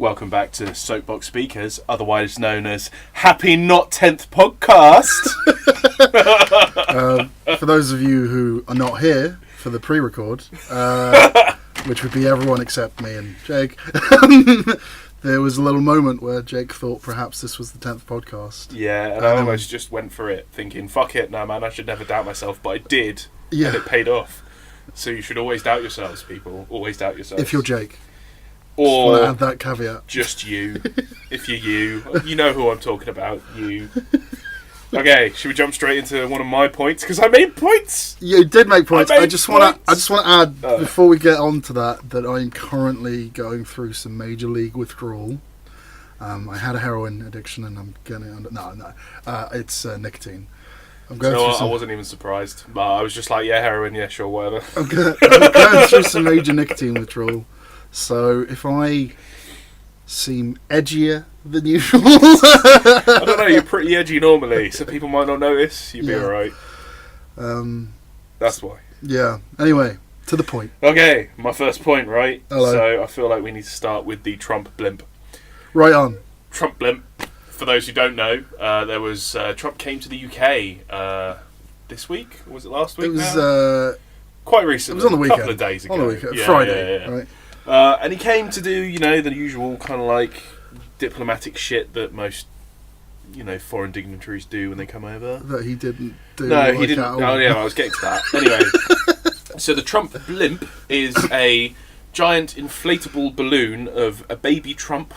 Welcome back to Soapbox Speakers, otherwise known as Happy Not 10th Podcast. For those of you who are not here for the pre-record, which would be everyone except me and Jake, there was a little moment where Jake thought perhaps this was the 10th podcast. Yeah, and I almost just went for it, thinking, fuck it, no man, I should never doubt myself, but I did, and it paid off. So you should always doubt yourselves, people. Always doubt yourselves. If you're Jake. Or just add that caveat. Just you. If you're you know who I'm talking about. You. Okay, should we jump straight into one of my points? Because I made points. You did make points. I just want to add before we get on to that I'm currently going through some major league withdrawal. I had a heroin addiction and I'm getting under. No. It's nicotine. I'm going I wasn't even surprised. But I was just like, yeah, heroin, yeah, sure, whatever. I'm going through some major nicotine withdrawal. So if I seem edgier than usual... I don't know, you're pretty edgy normally, so people might not notice. You'll be alright. That's why. Yeah. Anyway, to the point. Okay, my first point, right? Hello. So I feel like we need to start with the Trump blimp. Right on. Trump blimp. For those who don't know, there was... Trump came to the UK this week? Or was it last week? It was... quite recently. It was on the weekend. A couple of days ago. On the weekend. Yeah, Friday. yeah. Right. And he came to do, the usual kind of like diplomatic shit that most, foreign dignitaries do when they come over. That he didn't do. No, he didn't. Oh, yeah, I was getting to that. Anyway, so the Trump blimp is a giant inflatable balloon of a baby Trump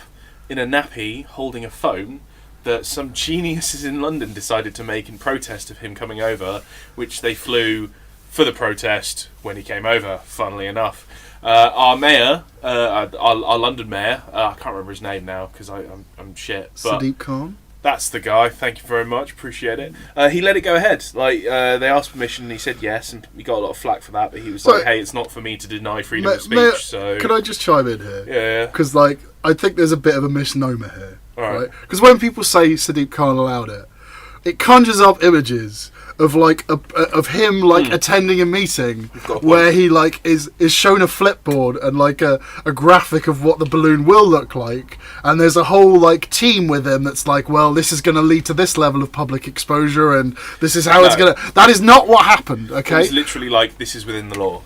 in a nappy holding a phone that some geniuses in London decided to make in protest of him coming over, which they flew for the protest when he came over, funnily enough. Our mayor, our London mayor, I can't remember his name now because I'm shit. But Sadiq Khan? That's the guy, thank you very much, appreciate it. He let it go ahead. They asked permission and he said yes, and he got a lot of flack for that, but he was like, hey, it's not for me to deny freedom of speech, so... Can I just chime in here? Yeah. Because, I think there's a bit of a misnomer here. Right? Because when people say Sadiq Khan allowed it, it conjures up images of of him attending a meeting where he is shown a flipboard and a graphic of what the balloon will look like, and there's a whole team with him that's well, this is going to lead to this level of public exposure and this is how it's going to... That is not what happened, okay? It was literally this is within the law.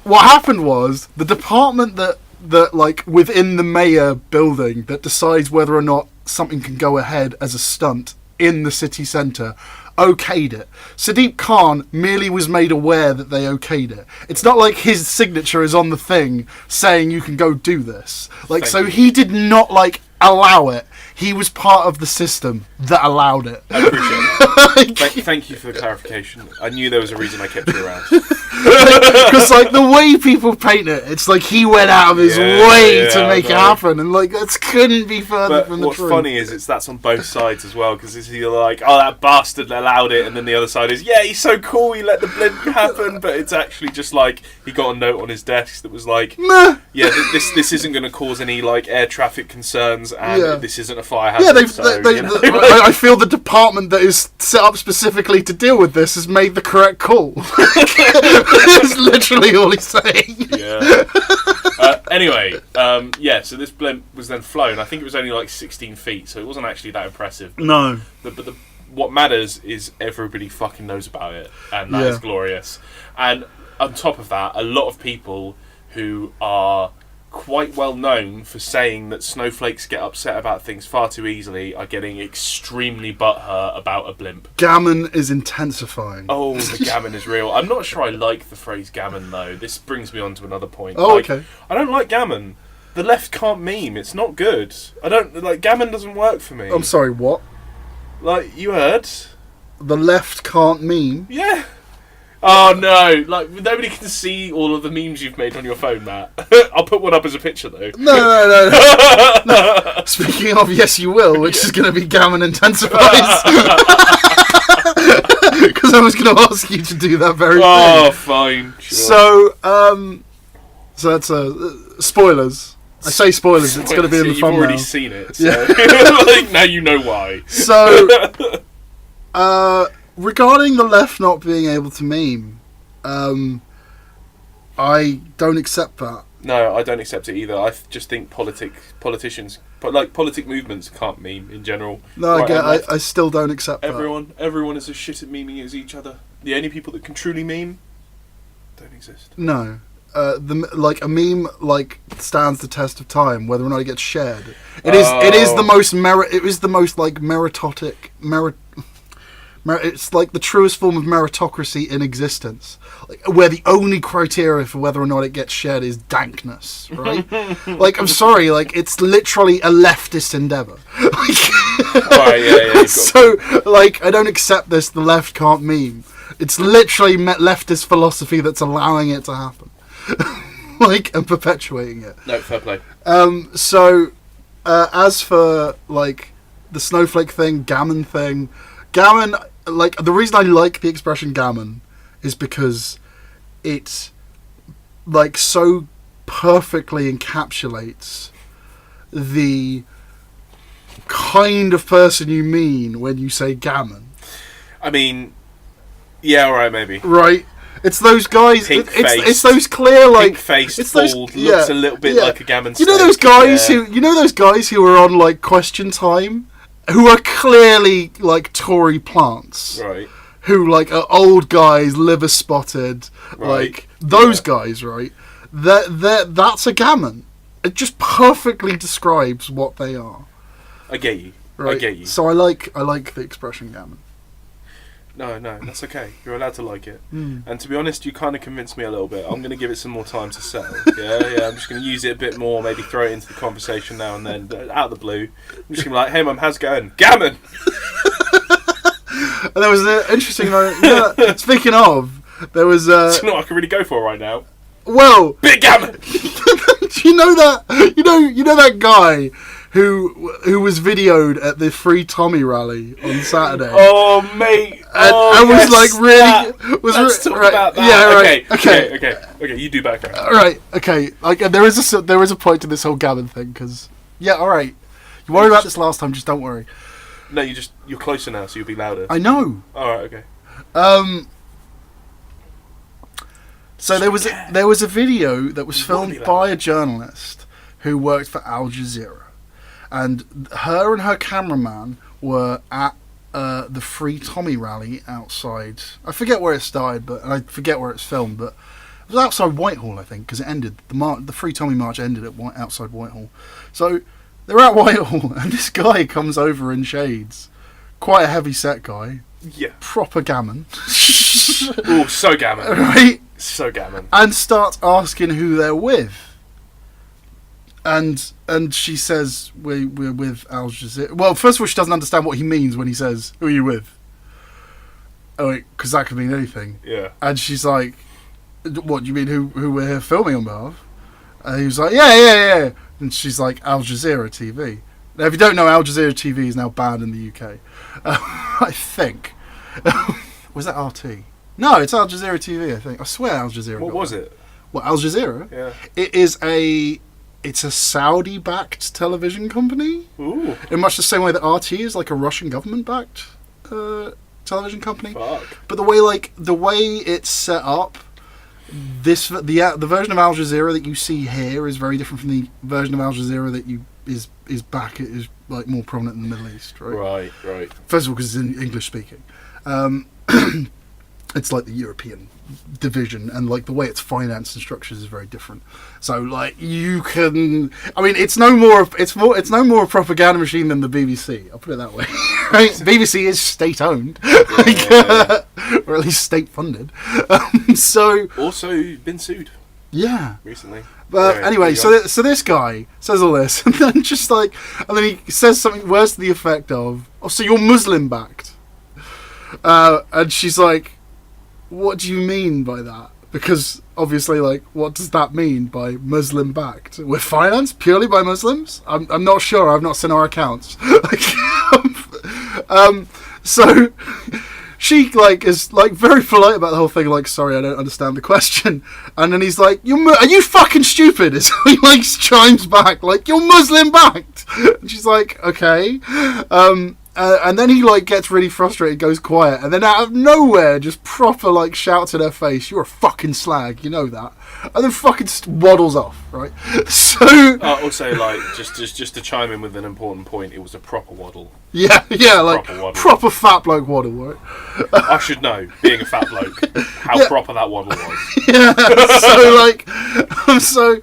What happened was the department that within the mayor building that decides whether or not something can go ahead as a stunt in the city centre okayed it. Sadiq Khan merely was made aware that they okayed it. It's not like his signature is on the thing saying you can go do this. He did not allow it. He was part of the system that allowed it. I appreciate that. Thank you for the clarification. I knew there was a reason I kept you around. Because the way people paint it, it's he went out of his way to make it happen, and that couldn't be further from the truth. What's funny is that's on both sides as well, because it's either oh, that bastard allowed it, and then the other side is, yeah, he's so cool, he let the blimp happen, but it's actually just he got a note on his desk that was meh. Yeah, this isn't going to cause any air traffic concerns, and this isn't a fire hazard. Yeah, I feel the department that is set up specifically to deal with this has made the correct call. That's literally all he's saying. Yeah. Anyway, so this blimp was then flown. I think it was only 16 feet, so it wasn't actually that impressive. No. But what matters is everybody fucking knows about it, and that is glorious. And on top of that, a lot of people who are quite well known for saying that snowflakes get upset about things far too easily are getting extremely butthurt about a blimp. Gammon is intensifying. Oh, the gammon is real. I'm not sure I like the phrase gammon, though. This brings me on to another point. Oh, okay. I don't like gammon. The left can't meme. It's not good. I don't... gammon doesn't work for me. I'm sorry, what? You heard? The left can't meme? Yeah. Oh no! Nobody can see all of the memes you've made on your phone, Matt. I'll put one up as a picture, though. No. Speaking of, yes, you will, which is going to be Gammon intensifies. Because I was going to ask you to do that very thing. Oh, fine. Sure. So that's spoilers. I say spoilers. It's going to be in the thumbnail. You've already seen it. So. Now you know why. So, regarding the left not being able to meme, I don't accept that. No, I don't accept it either. I just think politicians, politic movements can't meme in general. No, Right, I still don't accept everyone is as shit at memeing as each other. The only people that can truly meme don't exist. that. No. A meme stands the test of time, whether or not it gets shared. It is the most it's like the truest form of meritocracy in existence, where the only criteria for whether or not it gets shared is dankness, right? I'm sorry, it's literally a leftist endeavour. Right, yeah. So, I don't accept this. The left can't meme. It's literally leftist philosophy that's allowing it to happen. And perpetuating it. No, fair play. As for the snowflake thing, Gammon, the reason I like the expression gammon is because it so perfectly encapsulates the kind of person you mean when you say gammon. I mean, yeah, alright, maybe. Right. It's those guys. It's those clear pink-faced, bald, looks a little bit like a gammon steak. You know those guys who are on Question Time, who are clearly Tory plants, right? Who are old guys, liver spotted, right. Those guys, right? That's a gammon. It just perfectly describes what they are. I get you. Right? I get you. So I like the expression gammon. No, that's okay. You're allowed to like it. Mm. And to be honest, you kind of convinced me a little bit. I'm going to give it some more time to settle. Yeah. I'm just going to use it a bit more, maybe throw it into the conversation now and then, out of the blue. I'm just going to be like, hey, Mum, how's it going? Gammon! And there was an interesting moment. Speaking of, there was... It's not what I can really go for right now. Well... Big gammon! Do you know that... You know that guy... Who was videoed at the Free Tommy rally on Saturday? Oh, mate! And was really... Let's talk about that. Yeah, right. Okay. You do background. All right. Okay. There is a point to this whole gammon thing because all right. You worried about this last time. Just don't worry. No, you're closer now, so you'll be louder. I know. All right. Okay. So there was a video that was filmed by a journalist who worked for Al Jazeera. And her cameraman were at the Free Tommy rally outside. I forget where it started, and I forget where it's filmed, but it was outside Whitehall, I think, because it ended. The Free Tommy march ended at outside Whitehall. So they're at Whitehall, and this guy comes over in shades. Quite a heavy set guy. Yeah. Proper gammon. Oh, so gammon. Right? So gammon. And starts asking who they're with. And she says, we're with Al Jazeera. Well, first of all, she doesn't understand what he means when he says, who are you with? Oh, because that could mean anything. Yeah. And she's like, what, do you mean who we're here filming on behalf? And he was like, yeah. And she's like, Al Jazeera TV. Now, if you don't know, Al Jazeera TV is now banned in the UK. I think. Was that RT? No, it's Al Jazeera TV, I think. I swear Al Jazeera. What was it? What, Al Jazeera? Yeah. It's a Saudi-backed television company. Ooh. In much the same way that RT is like a Russian government-backed television company. Fuck. But the way it's set up, the version of Al Jazeera that you see here is very different from the version of Al Jazeera that is like more prominent in the Middle East, right? Right. First of all, because it's in English speaking. It's like the European division, and the way it's financed and structured is very different. So you can, it's no more a propaganda machine than the BBC. I'll put it that way. Right? BBC is state owned, or at least state funded. So also been sued. Yeah. Recently. But anyway, so this guy says all this, and then and then he says something worse to the effect of, "Oh, so you're Muslim backed?" And she's like, what do you mean by that? Because obviously, what does that mean by Muslim backed? We're financed purely by Muslims? I'm not sure. I've not seen our accounts. So she is very polite about the whole thing. Sorry, I don't understand the question. And then he's like, are you fucking stupid? It's he chimes back you're Muslim backed. And she's like, okay. And then he like gets really frustrated, goes quiet, and then out of nowhere, just proper like shouts in her face, "You're a fucking slag, you know that," and then fucking waddles off, right? So also, like, just to chime in with an important point, it was a proper waddle. yeah, like proper fat bloke waddle, right? I should know, being a fat bloke, how proper that waddle was. Yeah. So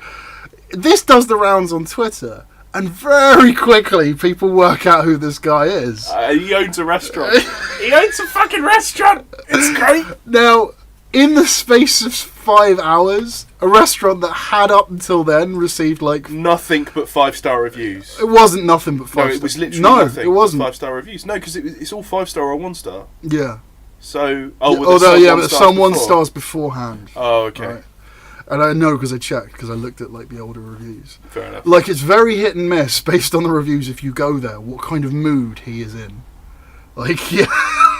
this does the rounds on Twitter. And very quickly, people work out who this guy is. He owns a restaurant. He owns a fucking restaurant. It's great. Now, in the space of 5 hours, a restaurant that had up until then received like nothing but 5-star reviews. It wasn't nothing but 5 stars. No, it was literally nothing. It wasn't 5-star reviews. No, because it's all 5-star or 1-star. Yeah. So, but some 1 stars beforehand. Oh, okay. Right? And I know because I checked, because I looked at like the older reviews. Fair enough. Like, it's very hit and miss based on the reviews if you go there, what kind of mood he is in. Like, yeah,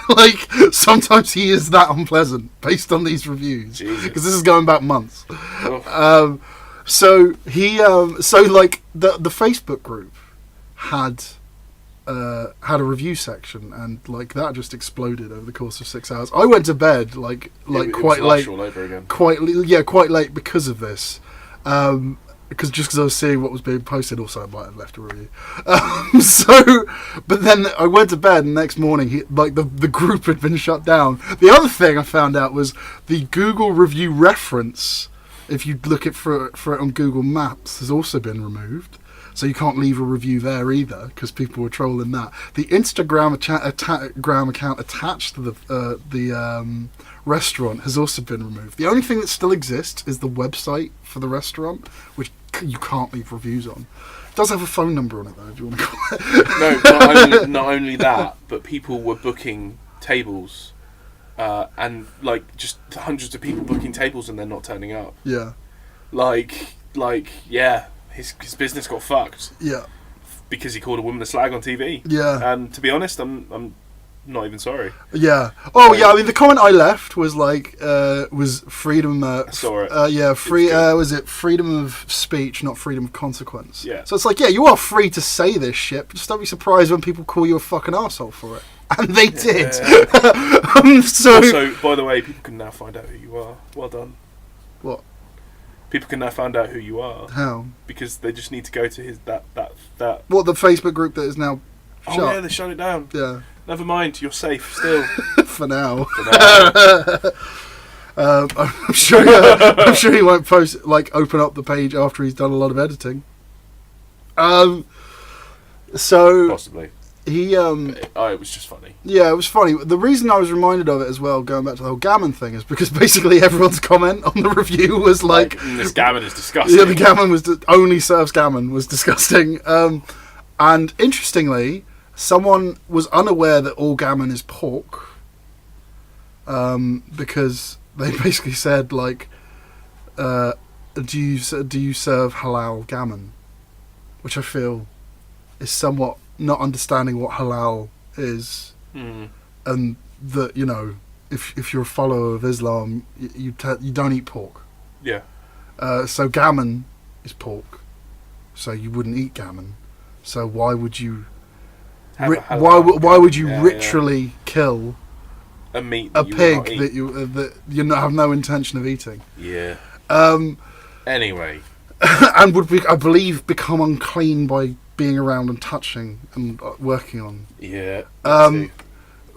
like, sometimes he is that unpleasant based on these reviews. Because this is going back months. Oh. So like, the Facebook group had a review section, and like that just exploded over the course of 6 hours. I went to bed quite late, all over again. quite late because of this. Because I was seeing what was being posted. Also, I might have left a review. But then I went to bed, and the next morning, the group had been shut down. The other thing I found out was the Google review reference. If you look for it on Google Maps, has also been removed. So you can't leave a review there either, because people were trolling that. The Instagram account attached to the restaurant has also been removed. The only thing that still exists is the website for the restaurant, which you can't leave reviews on. It does have a phone number on it, though, if you want to call it. No, not only that, but people were booking tables, and like just hundreds of people booking tables and they're not turning up. Yeah. Yeah. His business got fucked. Yeah. Because he called a woman a slag on TV. Yeah. And to be honest, I'm not even sorry. Yeah. Oh, yeah. I mean, the comment I left was like, was freedom. I saw it. Yeah. Was it freedom of speech, not freedom of consequence? Yeah. So it's like, yeah, you are free to say this shit, but just don't be surprised when people call you a fucking arsehole for it. And they did. Also, by the way, people can now find out who you are. Well done. What? People can now find out who you are. How? Because they just need to go to his that. What, the Facebook group that is now shut? Oh yeah, they shut it down. Yeah. Never mind, you're safe still. For now. I'm sure he won't open up the page after he's done a lot of editing. So possibly. It was just funny. Yeah, it was funny. The reason I was reminded of it as well, going back to the whole Gammon thing, is because basically everyone's comment on the review was like this Gammon is disgusting. Yeah, the Gammon only serves Gammon was disgusting. And interestingly, someone was unaware that all Gammon is pork, because they basically said like, do you serve halal Gammon, which I feel is somewhat not understanding what halal is, and that, you know, if you're a follower of Islam, you don't eat pork. Yeah. So Gammon is pork, so you wouldn't eat Gammon. So why would you? Why would you ritually kill a pig that you have no intention of eating? Yeah. Anyway. And would, I believe, become unclean by being around and touching and working on. Yeah. I'm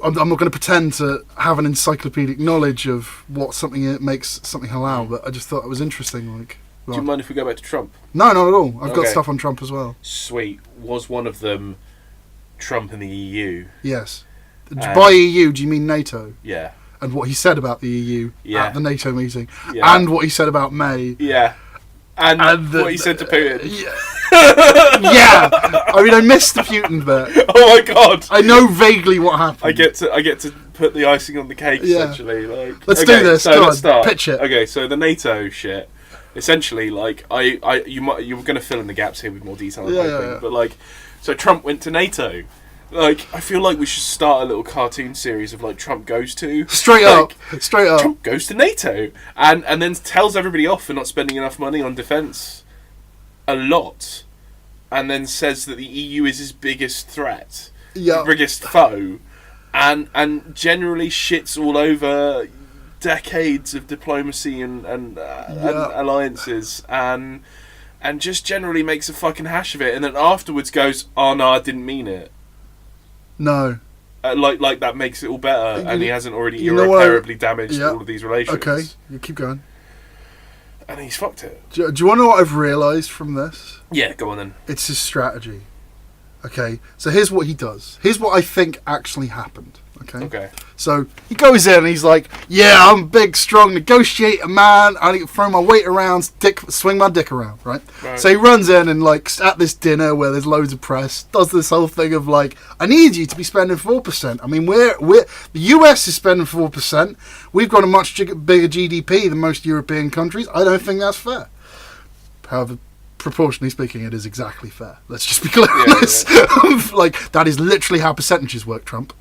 not going to pretend to have an encyclopedic knowledge of what something makes something halal, but I just thought it was interesting. Like, do you mind if we go back to Trump? No, not at all. I've got stuff on Trump as well. Sweet. Was one of them Trump and the EU? Yes. By EU, do you mean NATO? Yeah. And what he said about the EU at the NATO meeting, and what he said about May. Yeah. And what he said to Putin. Yeah. Yeah. I mean, I missed the Putin bit. Oh my god. I know vaguely what happened. I get to put the icing on the cake, essentially. Like, let's do this. So let's start. Pitch it. Okay, so the NATO shit. Essentially, like, you were going to fill in the gaps here with more detail, but like, so Trump went to NATO. Like, I feel like we should start a little cartoon series of like Trump goes to straight up. Trump goes to NATO and then tells everybody off for not spending enough money on defence, a lot, and then says that the EU is his biggest threat. biggest foe, and generally shits all over decades of diplomacy and alliances, and just generally makes a fucking hash of it, and then afterwards goes, "Oh no, I didn't mean it." No. Like that makes it all better, and he hasn't already irreparably damaged all of these relations. Okay, you keep going. And he's fucked it. Do you want to know what I've realised from this? Yeah, go on then. It's his strategy. Okay, so here's what he does. Here's what I think actually happened. Okay. So he goes in and he's like, "Yeah, I'm a big, strong negotiator, man. I can throw my weight around, swing my dick around, right?" So he runs in and like at this dinner where there's loads of press, does this whole thing of like, "I need you to be spending 4%. I mean, we're the US is spending 4%. We've got a much bigger GDP than most European countries. I don't think that's fair." However, proportionally speaking, it is exactly fair. Let's just be clear on this. Like, that is literally how percentages work, Trump.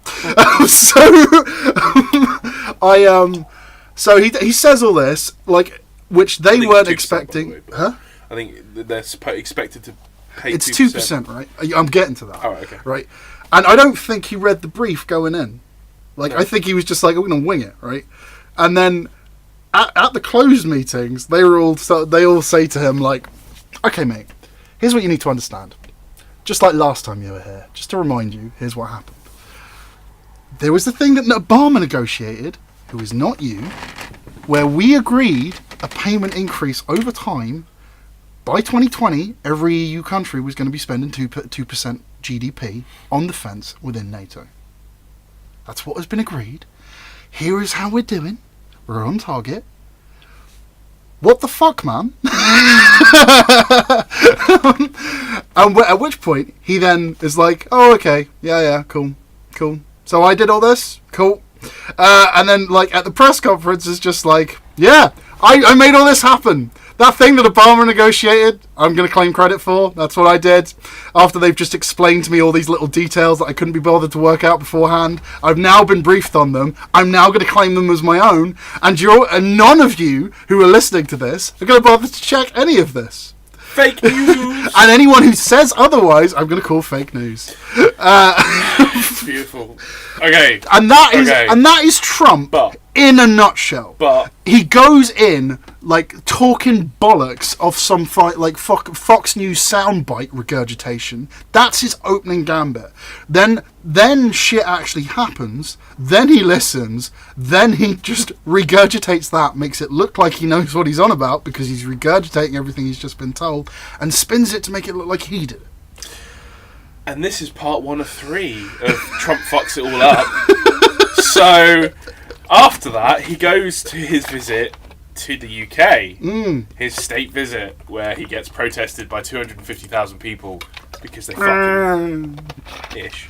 So he says all this, like, which they weren't expecting. Huh? I think they're expected to pay. It's 2%, right? I'm getting to that. Oh, okay. Right, and I don't think he read the brief going in. Like, I think he was just like, "I'm going to wing it," right? And then at the closed meetings, they all say to him like, "Okay, mate, here's what you need to understand. Just like last time you were here, just to remind you, here's what happened. There was the thing that Obama negotiated, who is not you, where we agreed a payment increase over time. By 2020, every EU country was going to be spending 2% GDP on defence within NATO. That's what has been agreed. Here is how we're doing. We're on target. What the fuck, man?" And at which point, he then is like, "Oh, okay. Yeah, cool. So I did all this? Cool." And then, like, at the press conference, is just like, "Yeah, I made all this happen. That thing that Obama negotiated, I'm going to claim credit for. That's what I did. After they've just explained to me all these little details that I couldn't be bothered to work out beforehand. I've now been briefed on them. I'm now going to claim them as my own. And none of you who are listening to this are going to bother to check any of this. Fake news!" And anyone who says otherwise, I'm going to call fake news. Beautiful. Okay. And that is Trump in a nutshell. But he goes in like talking bollocks of some like Fox News soundbite regurgitation. That's his opening gambit. Then shit actually happens. Then he listens. Then he just regurgitates that, makes it look like he knows what he's on about because he's regurgitating everything he's just been told, and spins it to make it look like he did it. And this is part 1 of 3 of Trump fucks it all up. So after that, he goes to his visit to the UK, his state visit, where he gets protested by 250,000 people because they fucking ish.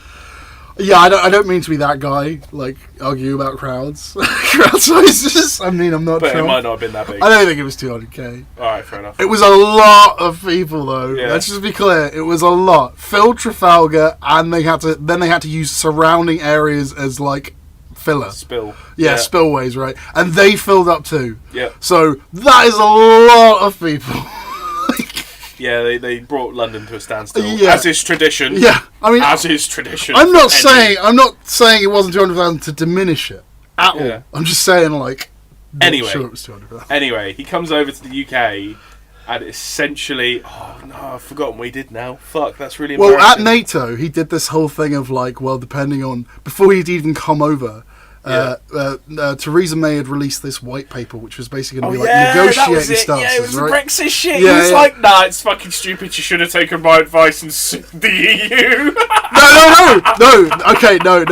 Yeah, I don't mean to be that guy, like, argue about crowd sizes. I mean, I'm not But Trump. it might not have been that big. I don't think it was 200k. Alright, fair enough. It was a lot of people, though. Yeah. Let's just be clear. It was a lot. Phil Trafalgar, and they had to use surrounding areas as, like, filler. Yeah, spillways, right? And they filled up too. Yeah. So that is a lot of people. Yeah, they brought London to a standstill. Yeah. As is tradition. Yeah, I mean, as is tradition. I'm not saying it wasn't 200,000 to diminish it at all. I'm just saying, like, anyway, sure it was 200,000. Anyway, he comes over to the UK. And essentially, oh no, I've forgotten what he did now. Fuck, that's really embarrassing. Well, at NATO, he did this whole thing of like, well, depending on, before he'd even come over, Theresa May had released this white paper, which was basically going to be like negotiating stances. Yeah, it was right? the Brexit shit. He was like, nah, it's fucking stupid. You should have taken my advice and sued the EU. No. Okay, no.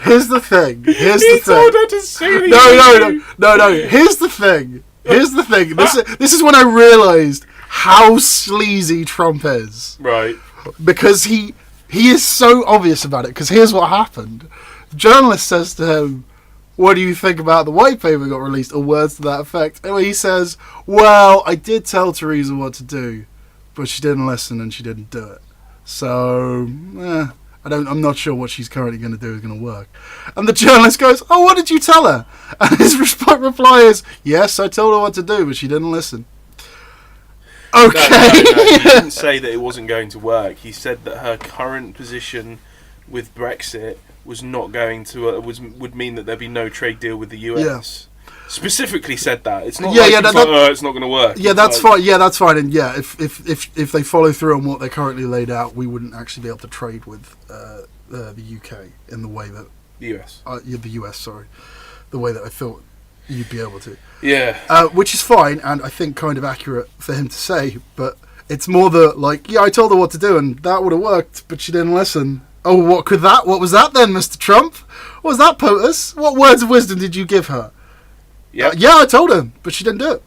Here's the thing. He told her to sue the EU. No. Here's the thing. This is when I realised how sleazy Trump is. Right. Because he is so obvious about it. Because here's what happened. The journalist says to him, "What do you think about the white paper got released?" Or words to that effect. And he says, "Well, I did tell Theresa what to do, but she didn't listen and she didn't do it. So, I'm not sure what she's currently going to do is going to work." And the journalist goes, "Oh, what did you tell her?" And his reply is, "Yes, I told her what to do, but she didn't listen." Okay. No, he didn't say that it wasn't going to work. He said that her current position with Brexit was not going to would mean that there'd be no trade deal with the US. Specifically said that. It's not it's not going to work. Yeah, that's fine. Yeah, that's fine. And yeah, if they follow through on what they currently laid out, we wouldn't actually be able to trade with the UK in the way that the US. The US, sorry, the way that I thought you'd be able to. Yeah. Which is fine, and I think kind of accurate for him to say, but it's more the, like, yeah, I told her what to do, and that would have worked, but she didn't listen. Oh, what was that then, Mr. Trump? What was that, POTUS? What words of wisdom did you give her? Yeah. Yeah, I told him, but she didn't do it.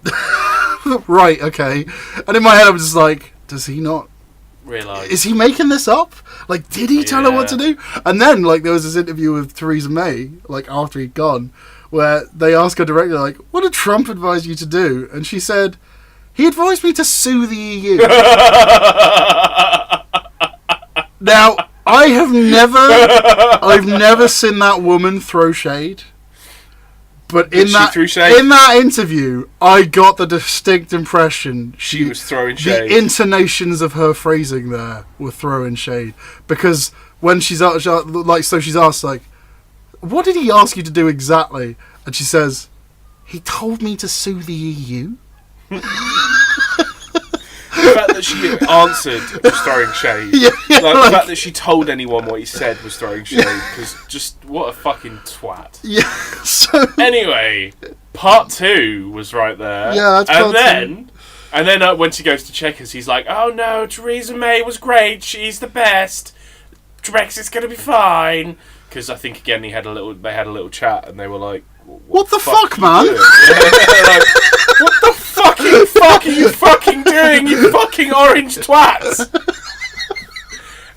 Right, okay. And in my head, I'm just like, does he not realise? Is he making this up? Like, did he tell her what to do? And then, like, there was this interview with Theresa May, like, after he'd gone, where they asked her directly, like, what did Trump advise you to do? And she said, he advised me to sue the EU. Now, I've never seen that woman throw shade. But in that interview, I got the distinct impression she was throwing shade. The intonations of her phrasing there were throwing shade, because when she's asked, like, what did he ask you to do exactly? And she says, he told me to sue the EU. The fact that she answered was throwing shade. The fact that she told anyone what he said was throwing shade. Because just, what a fucking twat. Yeah. So anyway, part 2 was right there. Yeah, that's part 2. And then when she goes to Chequers, he's like, oh no, Theresa May was great. She's the best. Brexit's going to be fine. Because I think, again, they had a little chat, and they were like, what the fuck, man? Like, what the fuck are you fucking doing, you fucking orange twats?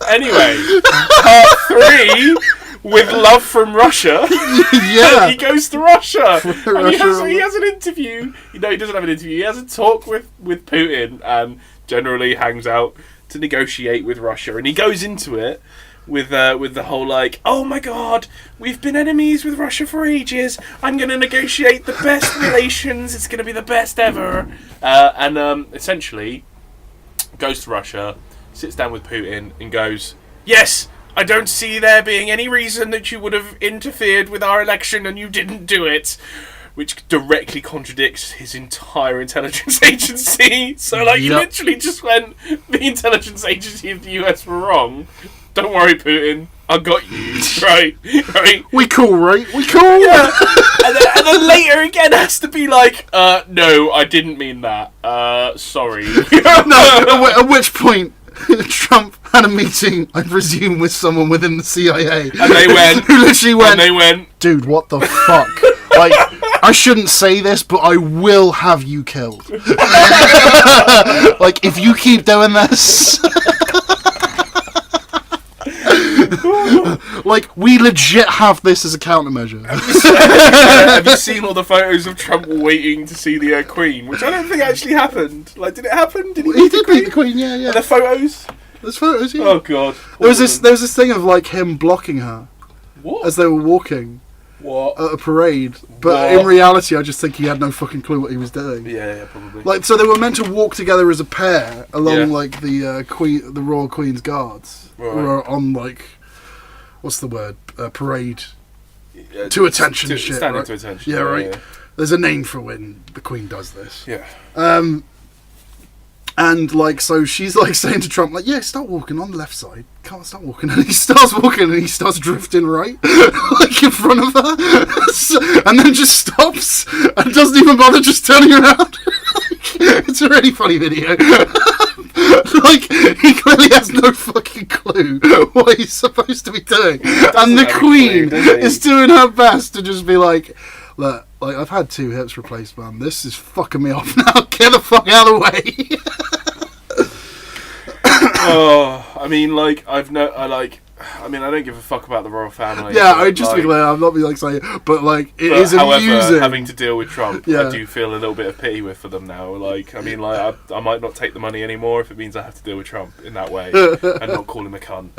Anyway, part 3 with love from Russia. Yeah. He goes to Russia. And he has an interview. He doesn't have an interview. He has a talk with Putin, and generally hangs out to negotiate with Russia. And he goes into it with the whole, like, oh my god, we've been enemies with Russia for ages. I'm going to negotiate the best relations. It's going to be the best ever. And essentially goes to Russia, sits down with Putin, and goes, yes, I don't see there being any reason that you would have interfered with our election and you didn't do it. Which directly contradicts his entire intelligence agency. So, like, you literally just went, the intelligence agency of the US were wrong. Don't worry, Putin. I got you. Right. We cool, right? We cool? Yeah. and then later again has to be like, no, I didn't mean that. Sorry. No, at which point, Trump had a meeting, I presume, with someone within the CIA. And they went. Who literally went. And they went. Dude, what the fuck? Like, I shouldn't say this, but I will have you killed. Like, if you keep doing this... Like, we legit have this as a countermeasure. Have you seen all the photos of Trump waiting to see the Queen? Which I don't think actually happened. Like, did it happen? He did meet the Queen, yeah. Are there photos? There's photos, yeah. Oh, God. There was this thing of, like, him blocking her. What? As they were walking. What? At a parade. But in reality, I just think he had no fucking clue what he was doing. Yeah, probably. Like, so they were meant to walk together as a pair along, like, the Royal Queen's Guards. Right. Who are on, like... What's the word? Parade to attention shit. Standing right? to attention. Yeah, right. Yeah. There's a name for when the Queen does this. Yeah. And, like, so she's, like, saying to Trump, like, yeah, start walking on the left side. Can't start walking. And he starts walking and he starts drifting right, like, in front of her. And then just stops and doesn't even bother just turning around. It's a really funny video. Like, he clearly has no fucking clue what he's supposed to be doing. And the Queen is doing her best to just be like, look, like, I've had 2 hips replaced, man. This is fucking me off now. Get the fuck out of the way. I mean, like, I don't give a fuck about the royal family. Yeah, I just think, like, I'm not being like saying, but like, it is amusing. However, having to deal with Trump, I do feel a little bit of pity for them now. Like, I mean, like, I might not take the money anymore if it means I have to deal with Trump in that way and not call him a cunt.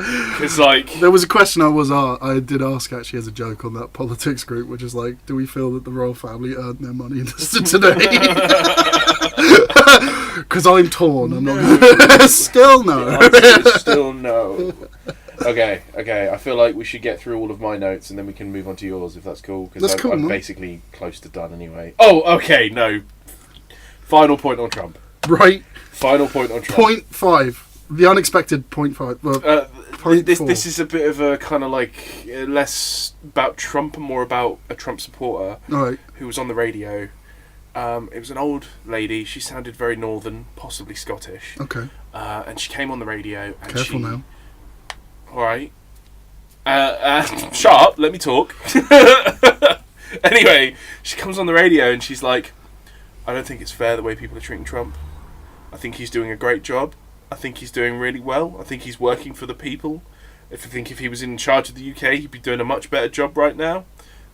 It's like, there was a question I did ask actually as a joke on that politics group, which is like, do we feel that the royal family earned their money today? Because I'm torn. I'm not. Still no. Still no. Okay. I feel like we should get through all of my notes and then we can move on to yours, if that's cool. Because That's cool, I'm man. basically close to done anyway. Oh, okay, no. Final point on Trump. Right. Final point on Trump. Point 5. The unexpected point 5. Well, point this 4. this is a bit of a kind of like less about Trump and more about a Trump supporter Right. who was on the radio. It was an old lady. She sounded very northern, possibly Scottish. Okay. And she came on the radio. And Careful now. All right. Shut up. Let me talk. Anyway, she comes on the radio and she's like, I don't think it's fair the way people are treating Trump. I think he's doing a great job. I think he's doing really well. I think he's working for the people. If he was in charge of the UK, he'd be doing a much better job right now.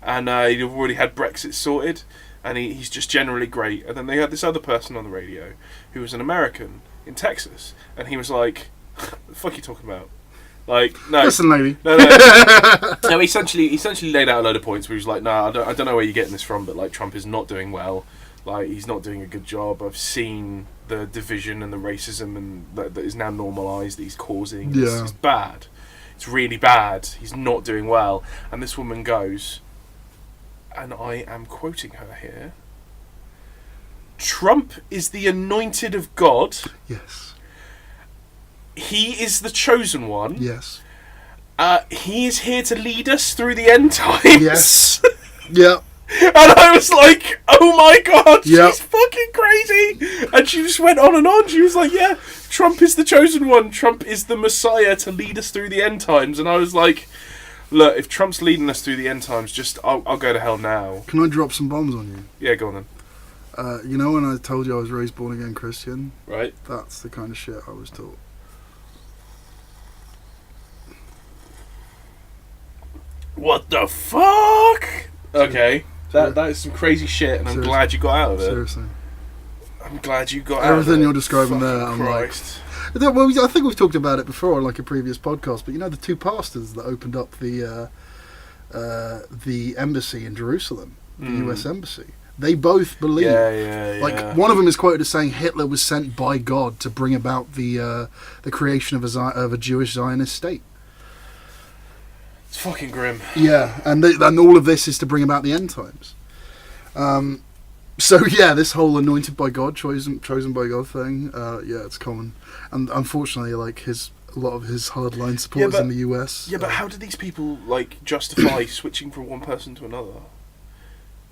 And he'd have already had Brexit sorted. And he's just generally great. And then they had this other person on the radio who was an American in Texas. And he was like, the fuck are you talking about? Like, no. Listen, lady. No. No, he essentially laid out a load of points where he was like, I don't know where you're getting this from, but like Trump is not doing well. Like, he's not doing a good job. I've seen the division and the racism and that is now normalised that he's causing. Yeah. It's bad. It's really bad. He's not doing well. And this woman goes, and I am quoting her here, Trump is the anointed of God. Yes. He is the chosen one. Yes. He is here to lead us through the end times. Yes. Yeah. And I was like, oh my god, Yep. she's fucking crazy. And she just went on and on. She was like, yeah, Trump is the chosen one. Trump is the Messiah to lead us through the end times. And I was like, look, if Trump's leading us through the end times, I'll go to hell now. Can I drop some bombs on you? Yeah, go on then. You know when I told you I was raised born again Christian? Right. That's the kind of shit I was taught. What the fuck? Okay. That is some crazy shit, and I'm Seriously. glad you got out of it. Seriously. I'm glad you got out of it. Everything you're describing Fucking there, I'm Christ. like... Well, I think we've talked about it before on like a previous podcast, but you know the two pastors that opened up the embassy in Jerusalem, the US embassy, they both believe... Yeah. Like, one of them is quoted as saying Hitler was sent by God to bring about the creation of a Jewish Zionist state. It's fucking grim. Yeah, and all of this is to bring about the end times. So yeah, this whole anointed by God, chosen by God thing, yeah, it's common. And unfortunately, like a lot of his hardline supporters in the US. Yeah, but how do these people like justify switching from one person to another?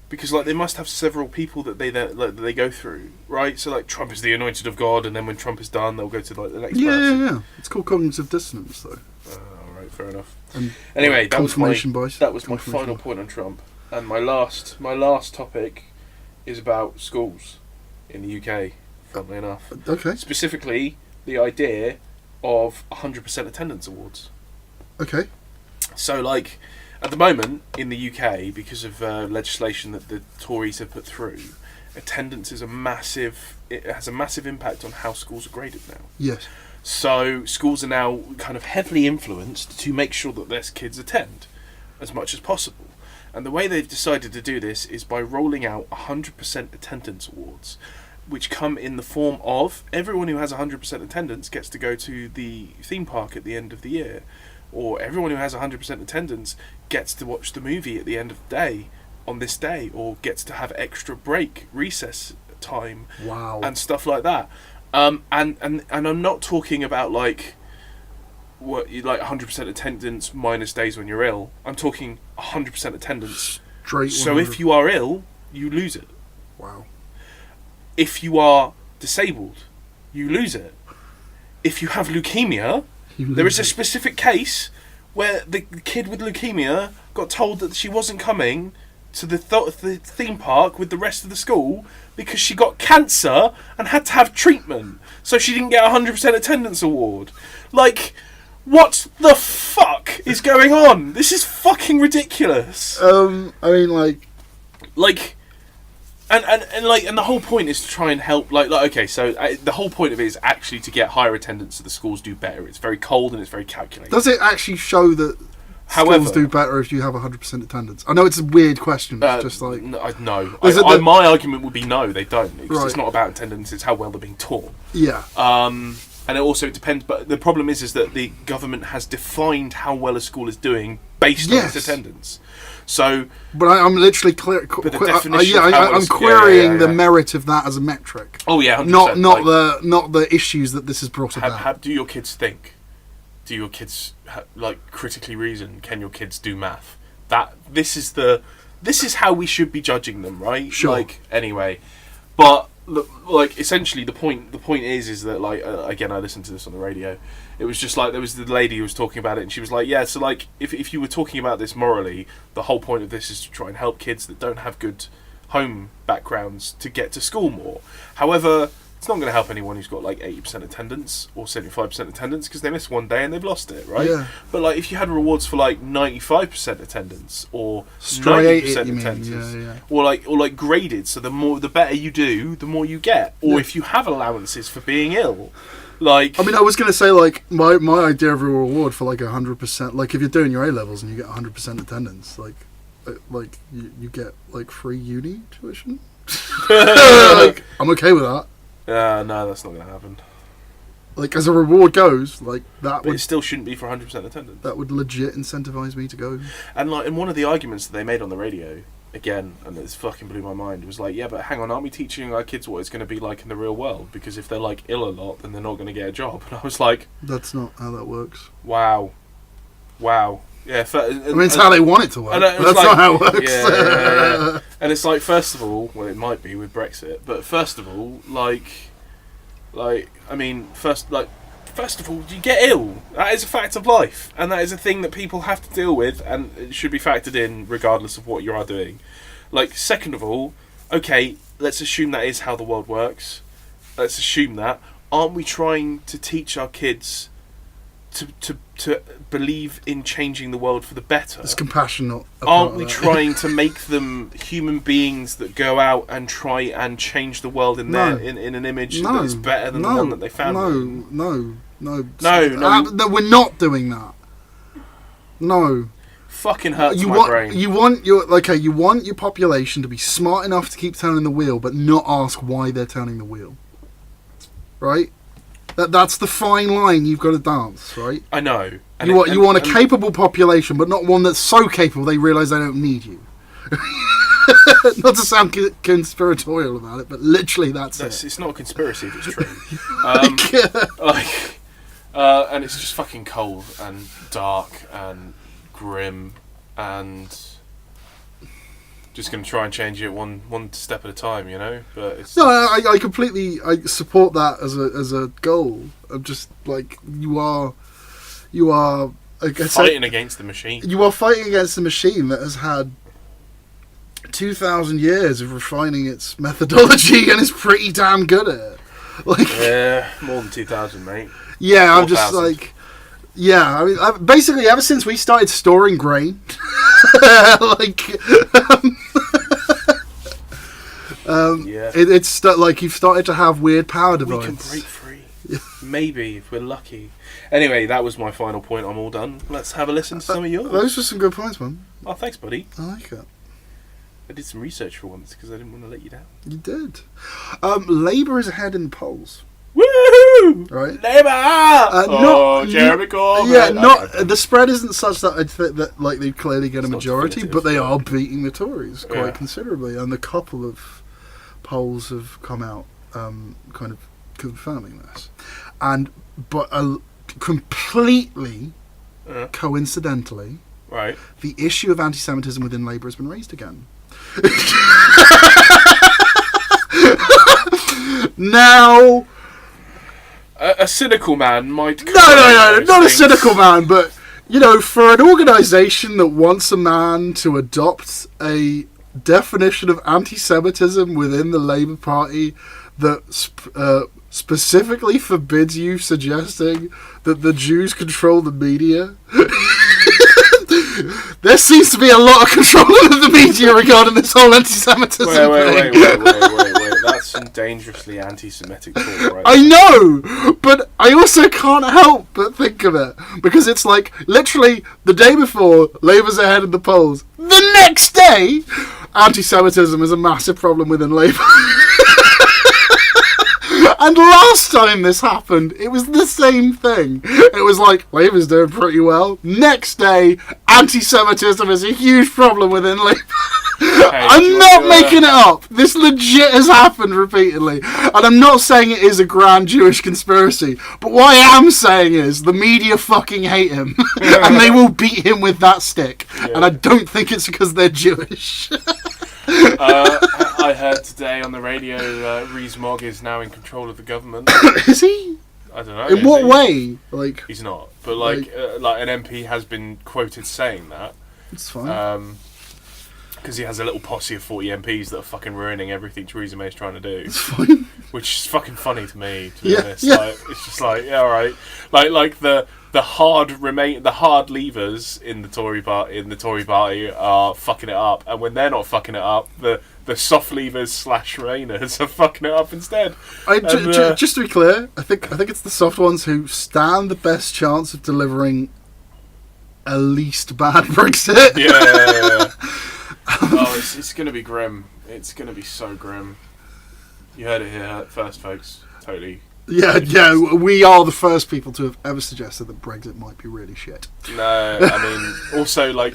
Because like they must have several people that they go through, right? So like Trump is the anointed of God, and then when Trump is done, they'll go to like the next person. Yeah. It's called cognitive dissonance, though. All right, fair enough. And Anyway, that was my bias. final point on Trump, and my last topic is about schools in the UK. Funnily enough, Okay. specifically the idea of 100% attendance awards. Okay. So, like, at the moment in the UK, because of legislation that the Tories have put through, attendance is it has a massive impact on how schools are graded now. Yes. So schools are now kind of heavily influenced to make sure that their kids attend as much as possible. And the way they've decided to do this is by rolling out 100% attendance awards, which come in the form of everyone who has 100% attendance gets to go to the theme park at the end of the year, or everyone who has 100% attendance gets to watch the movie at the end of the day on this day, or gets to have extra break, recess time, Wow. and stuff like that. And I'm not talking about like 100% attendance minus days when you're ill. I'm talking 100% attendance. Straight. So if you are ill, you lose it. Wow. If you are disabled, you lose it. If you have leukemia, there is a specific case where the kid with leukemia got told that she wasn't coming to the theme park with the rest of the school because she got cancer and had to have treatment, so she didn't get a 100% attendance award. Like, what the fuck is going on? This is fucking ridiculous. I mean, like, and the whole point is to try and help. Okay, so the whole point of it is actually to get higher attendance so the schools do better. It's very cold and it's very calculated. does it actually show that schools do better if you have 100% attendance? I know it's a weird question. It's just like... No. Is it my argument would be no, they don't. It's Right. not about attendance, it's how well they're being taught. Yeah. And it also depends, but the problem is that the government has defined how well a school is doing based on its attendance. So, but I'm literally I'm querying the merit of that as a metric. Oh yeah, 100%. Not the issues that this has brought about. How do your kids think? Do your kids critically reason? Can your kids do math? This is how we should be judging them, right? Sure. Anyway, but essentially the point is that again, I listened to this on the radio. It was just there was the lady who was talking about it, and she was like, yeah, so if you were talking about this morally, the whole point of this is to try and help kids that don't have good home backgrounds to get to school more. However, it's not going to help anyone who's got 80% attendance or 75% attendance, because they missed one day and they've lost it, right? Yeah. But if you had rewards for 95% attendance or 90% attendance, or graded, so the better you do, the more you get. Or if you have allowances for being ill. I was going to say my idea of a reward for 100%, if you're doing your A levels and you get 100% attendance, you get free uni tuition. I'm okay with that. No, that's not going to happen. As a reward goes, that would... It still shouldn't be for 100% attendance. That would legit incentivise me to go. And in one of the arguments that they made on the radio, again, and it's fucking blew my mind, was yeah, but hang on, aren't we teaching our kids what it's going to be like in the real world? Because if they're ill a lot, then they're not going to get a job. And I was like... That's not how that works. Wow. Yeah, it's how they want it to work. That's not how it works. Yeah. And it's first of all, well, it might be with Brexit, but first of all, first of all, you get ill. That is a fact of life, and that is a thing that people have to deal with, and it should be factored in regardless of what you are doing. Second of all, okay, let's assume that is how the world works. Let's assume that. Aren't we trying to teach our kids to believe in changing the world for the better? It's compassionate. Aren't we trying to make them human beings that go out and try and change the world in an image that is better than the one that they found? No. We're not doing that. No. Fucking hurts my brain. You want your population to be smart enough to keep turning the wheel, but not ask why they're turning the wheel. Right? That's the fine line you've got to dance, right? I know. You want a capable population, but not one that's so capable they realise they don't need you. Not to sound conspiratorial about it, but literally that's it. It's not a conspiracy if it's true. And it's just fucking cold and dark and grim and... just going to try and change it one step at a time, But it's... No, I completely support that as a goal. I'm just you are fighting against the machine. You are fighting against the machine that has had 2,000 years of refining its methodology and is pretty damn good at it. Yeah, more than 2,000, mate. Yeah, 4, I'm just yeah, basically ever since we started storing grain, it's you've started to have weird power divides. We can break free. Maybe, if we're lucky. Anyway, that was my final point. I'm all done. Let's have a listen to some of yours. Those were some good points, man. Oh, thanks, buddy. I like it. I did some research for once because I didn't want to let you down. You did. Labour is ahead in the polls. Woohoo! Right, Labour. Jeremy Corbyn. Yeah, the spread isn't such that I'd think that they clearly get a majority, but they are beating the Tories quite considerably, and a couple of polls have come out, kind of confirming this, but completely coincidentally, right, the issue of anti-Semitism within Labour has been raised again. Now. A cynical man might... No, not a cynical man, but, for an organisation that wants a man to adopt a definition of anti-Semitism within the Labour Party that specifically forbids you suggesting that the Jews control the media... There seems to be a lot of control of the media regarding this whole anti-Semitism thing. Wait. That's some dangerously anti-Semitic talk, right? I know, but I also can't help but think of it. Because it's literally, the day before, Labour's ahead in the polls. The next day, anti-Semitism is a massive problem within Labour. And last time this happened, it was the same thing. It was like, Labour's doing pretty well. Next day, anti-Semitism is a huge problem within Labour. I'm not making it up. This legit has happened repeatedly. And I'm not saying it is a grand Jewish conspiracy. But what I am saying is the media fucking hate him. And they will beat him with that stick. Yeah. And I don't think it's because they're Jewish. I heard today on the radio Rees-Mogg is now in control of the government. Is he? I don't know. In what way? Like he's not. But like an MP has been quoted saying that. It's fine. Because he has a little posse of 40 MPs that are fucking ruining everything Theresa May's trying to do. It's fine. Which is fucking funny to me, to be honest. Yeah. Like, it's just like, yeah, alright. Like the hard levers in the Tory party are fucking it up, and when they're not fucking it up, the soft levers / Remainers are fucking it up instead. Just to be clear, I think it's the soft ones who stand the best chance of delivering a least bad Brexit. Yeah. Oh, it's going to be grim. It's going to be so grim. You heard it here first, folks. Totally. Yeah, we are the first people to have ever suggested that Brexit might be really shit. No, I mean, also, like,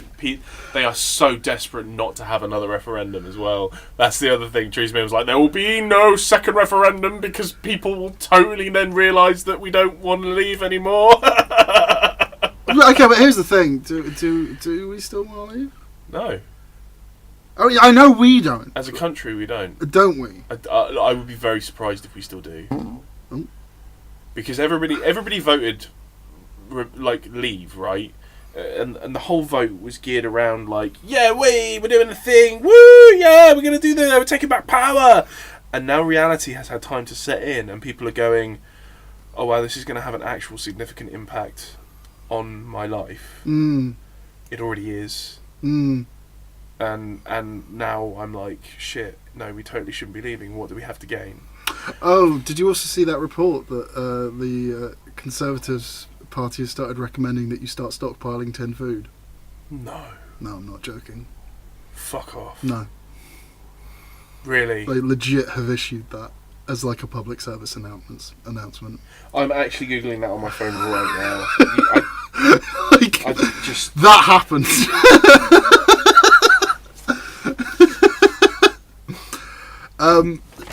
they are so desperate not to have another referendum as well. That's the other thing. Theresa May was like, there will be no second referendum because people will totally then realise that we don't want to leave anymore. Okay, but here's the thing. Do we still want to leave? No. Oh, yeah, I know we don't. As a country, we don't. Don't we? I would be very surprised if we still do. Because everybody voted, leave, right? And the whole vote was geared around, like, yeah, we're doing the thing. Woo, yeah, we're going to do we're taking back power. And now reality has had time to set in, and people are going, oh, wow, this is going to have an actual significant impact on my life. It already is. And now I'm like, shit, no, we totally shouldn't be leaving. What do we have to gain? Oh, did you also see that report that the Conservatives Party has started recommending that you start stockpiling tin food? No. No, I'm not joking. Fuck off. No. Really? They legit have issued that as like a public service announcement. I'm actually Googling that on my phone right now. That happened.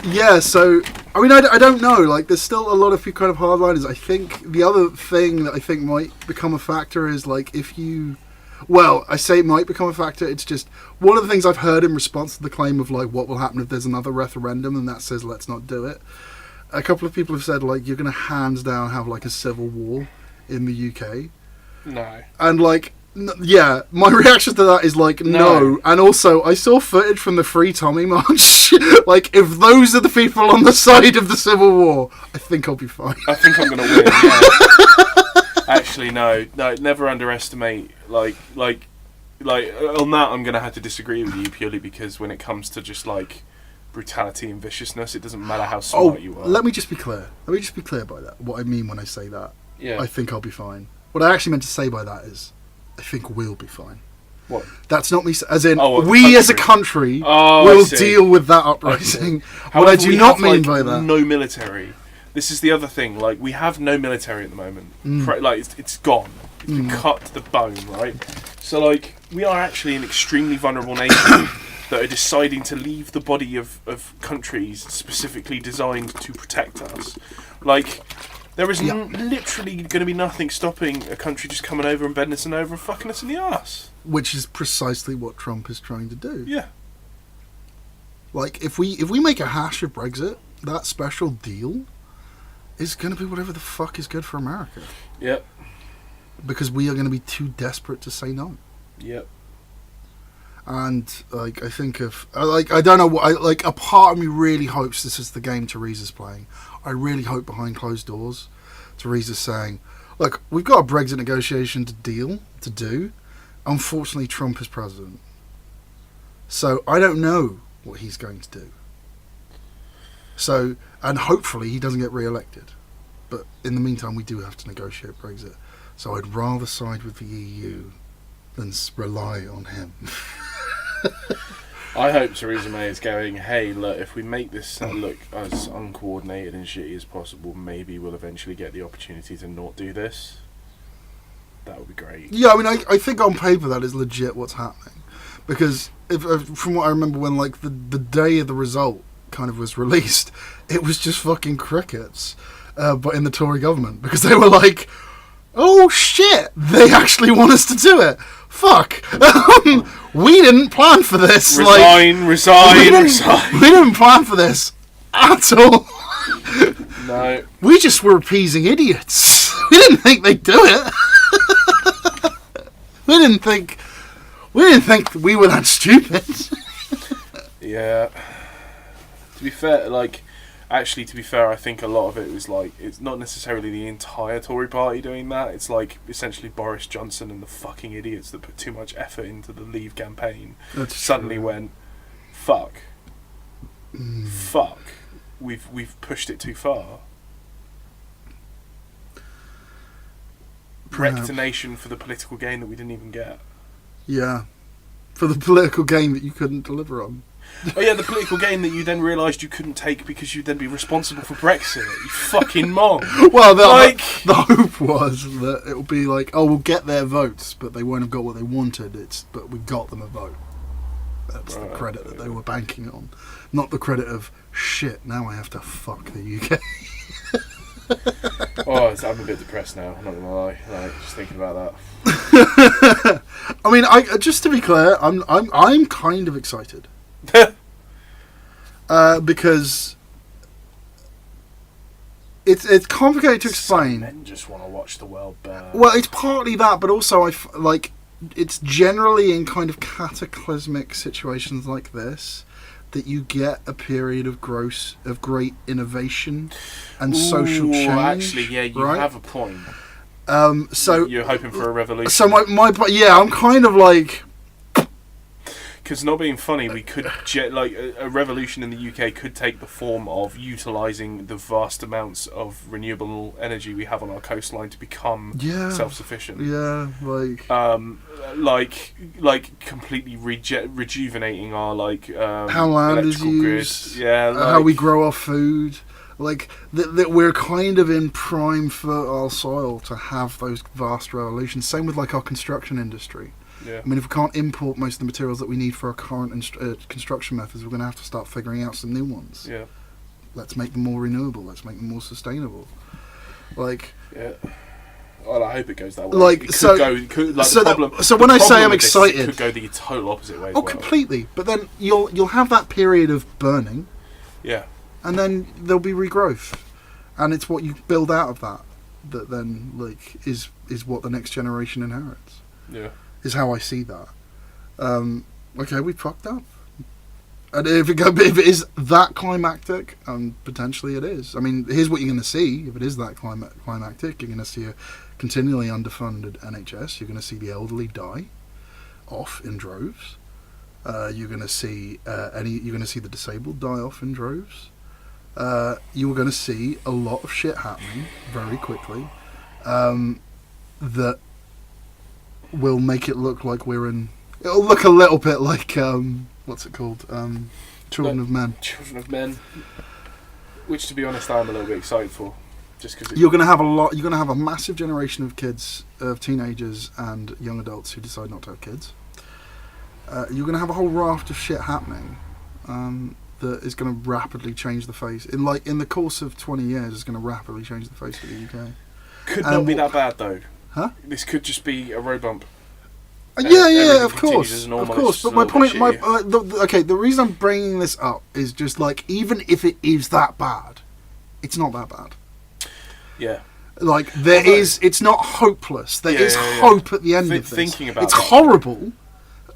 Yeah, so I mean, I don't know. Like, there's still a lot of kind of hardliners. I think the other thing that I think might become a factor is like I say it might become a factor. It's just one of the things I've heard in response to the claim of like what will happen if there's another referendum and that says let's not do it. A couple of people have said like you're going to hands down have like a civil war in the UK. No. And like. Yeah, my reaction to that is like no. And also I saw footage from the Free Tommy March. Like, if those are the people on the side of the Civil War, I think I'll be fine. I think I'm gonna win. Yeah. Actually, no, never underestimate like on that. I'm gonna have to disagree with you purely because when it comes to just like brutality and viciousness, it doesn't matter how smart you are. Let me just be clear by that. What I mean when I say that. Yeah. I think I'll be fine. What I actually meant to say by that is I think we'll be fine. What? That's not me. As in, we as a country will deal with that uprising. What I do not mean by that. No military. This is the other thing. Like, we have no military at the moment. It's gone. It's been cut to the bone, right? So, like, we are actually an extremely vulnerable nation that are deciding to leave the body of countries specifically designed to protect us. Like. There is literally going to be nothing stopping a country just coming over and bending us over and fucking us in the arse. Which is precisely what Trump is trying to do. Yeah. Like, if we make a hash of Brexit, that special deal is going to be whatever the fuck is good for America. Yep. Because we are going to be too desperate to say no. Yep. And, like, I think of... Like, I don't know what... Like, a part of me really hopes this is the game Theresa's playing. I really hope behind closed doors, Theresa's saying, look, we've got a Brexit negotiation to do. Unfortunately, Trump is president. So, I don't know what he's going to do. So, and hopefully he doesn't get re-elected. But in the meantime, we do have to negotiate Brexit. So, I'd rather side with the EU than rely on him. I hope Theresa May is going, hey, look, if we make this look as uncoordinated and shitty as possible, maybe we'll eventually get the opportunity to not do this. That would be great. Yeah, I mean, I think on paper that is legit what's happening. Because from what I remember when, like, the day of the result kind of was released, it was just fucking crickets, but in the Tory government. Because they were like, oh shit, they actually want us to do it. Fuck. We didn't plan for this. Resign. We didn't plan for this at all. No. We just were appeasing idiots. We didn't think they'd do it. We didn't think we were that stupid. Yeah. To be fair, I think a lot of it was like, it's not necessarily the entire Tory party doing that. It's like essentially Boris Johnson and the fucking idiots that put too much effort into the Leave campaign suddenly went, fuck, we've pushed it too far. Wrecked a nation for the political gain that we didn't even get. Yeah, for the political gain that you couldn't deliver on. Oh yeah, the political gain that you then realised you couldn't take because you'd then be responsible for Brexit. You fucking mong. Well, the hope was that it would be like, oh, we'll get their votes, but they won't have got what they wanted. But we got them a vote. That's the credit that they were banking on, not the credit of shit. Now I have to fuck the UK. Oh, I'm a bit depressed now. I'm not gonna lie. Like, just thinking about that. I mean, just to be clear, I'm kind of excited. Because it's complicated to explain. Some men just want to watch the world burn. Well, it's partly that, but also it's generally in kind of cataclysmic situations like this that you get a period of great innovation and social change. Actually, yeah, you right? have a point. So you're hoping for a revolution. So I'm kind of like. Because not being funny, we could a revolution in the UK could take the form of utilising the vast amounts of renewable energy we have on our coastline to become self-sufficient. Yeah, like completely rejuvenating our how land is used. Yeah, how we grow our food. Like that we're kind of in prime fertile soil to have those vast revolutions. Same with like our construction industry. Yeah. I mean, if we can't import most of the materials that we need for our current construction methods, we're going to have to start figuring out some new ones. Yeah. Let's make them more renewable. Let's make them more sustainable. Yeah. Well, I hope it goes that way. So when I say I'm excited, it could go the total opposite way. Completely. But then you'll have that period of burning. Yeah. And then there'll be regrowth, and it's what you build out of that then is what the next generation inherits. Yeah. Is how I see that. Okay, we fucked up. And if it is that climactic, potentially it is. I mean, here's what you're going to see. If it is that climactic, you're going to see a continually underfunded NHS. You're going to see the elderly die off in droves. You're going to see the disabled die off in droves. You are going to see a lot of shit happening very quickly. That will make it look like it'll look a little bit like what's it called? Children of Men. Children of Men. Which, to be honest, I'm a little bit excited for, just because you're going to have You're going to have a massive generation of kids, of teenagers and young adults who decide not to have kids. You're going to have a whole raft of shit happening that is going to rapidly change the face. In the course of 20 years, it's going to rapidly change the face of the UK. Could not be that bad though. Huh? This could just be a road bump. Yeah, of course. But my point, the reason I'm bringing this up is just even if it is that bad, it's not that bad. Yeah. It's not hopeless. There is hope at the end of this. Thinking about it's horrible,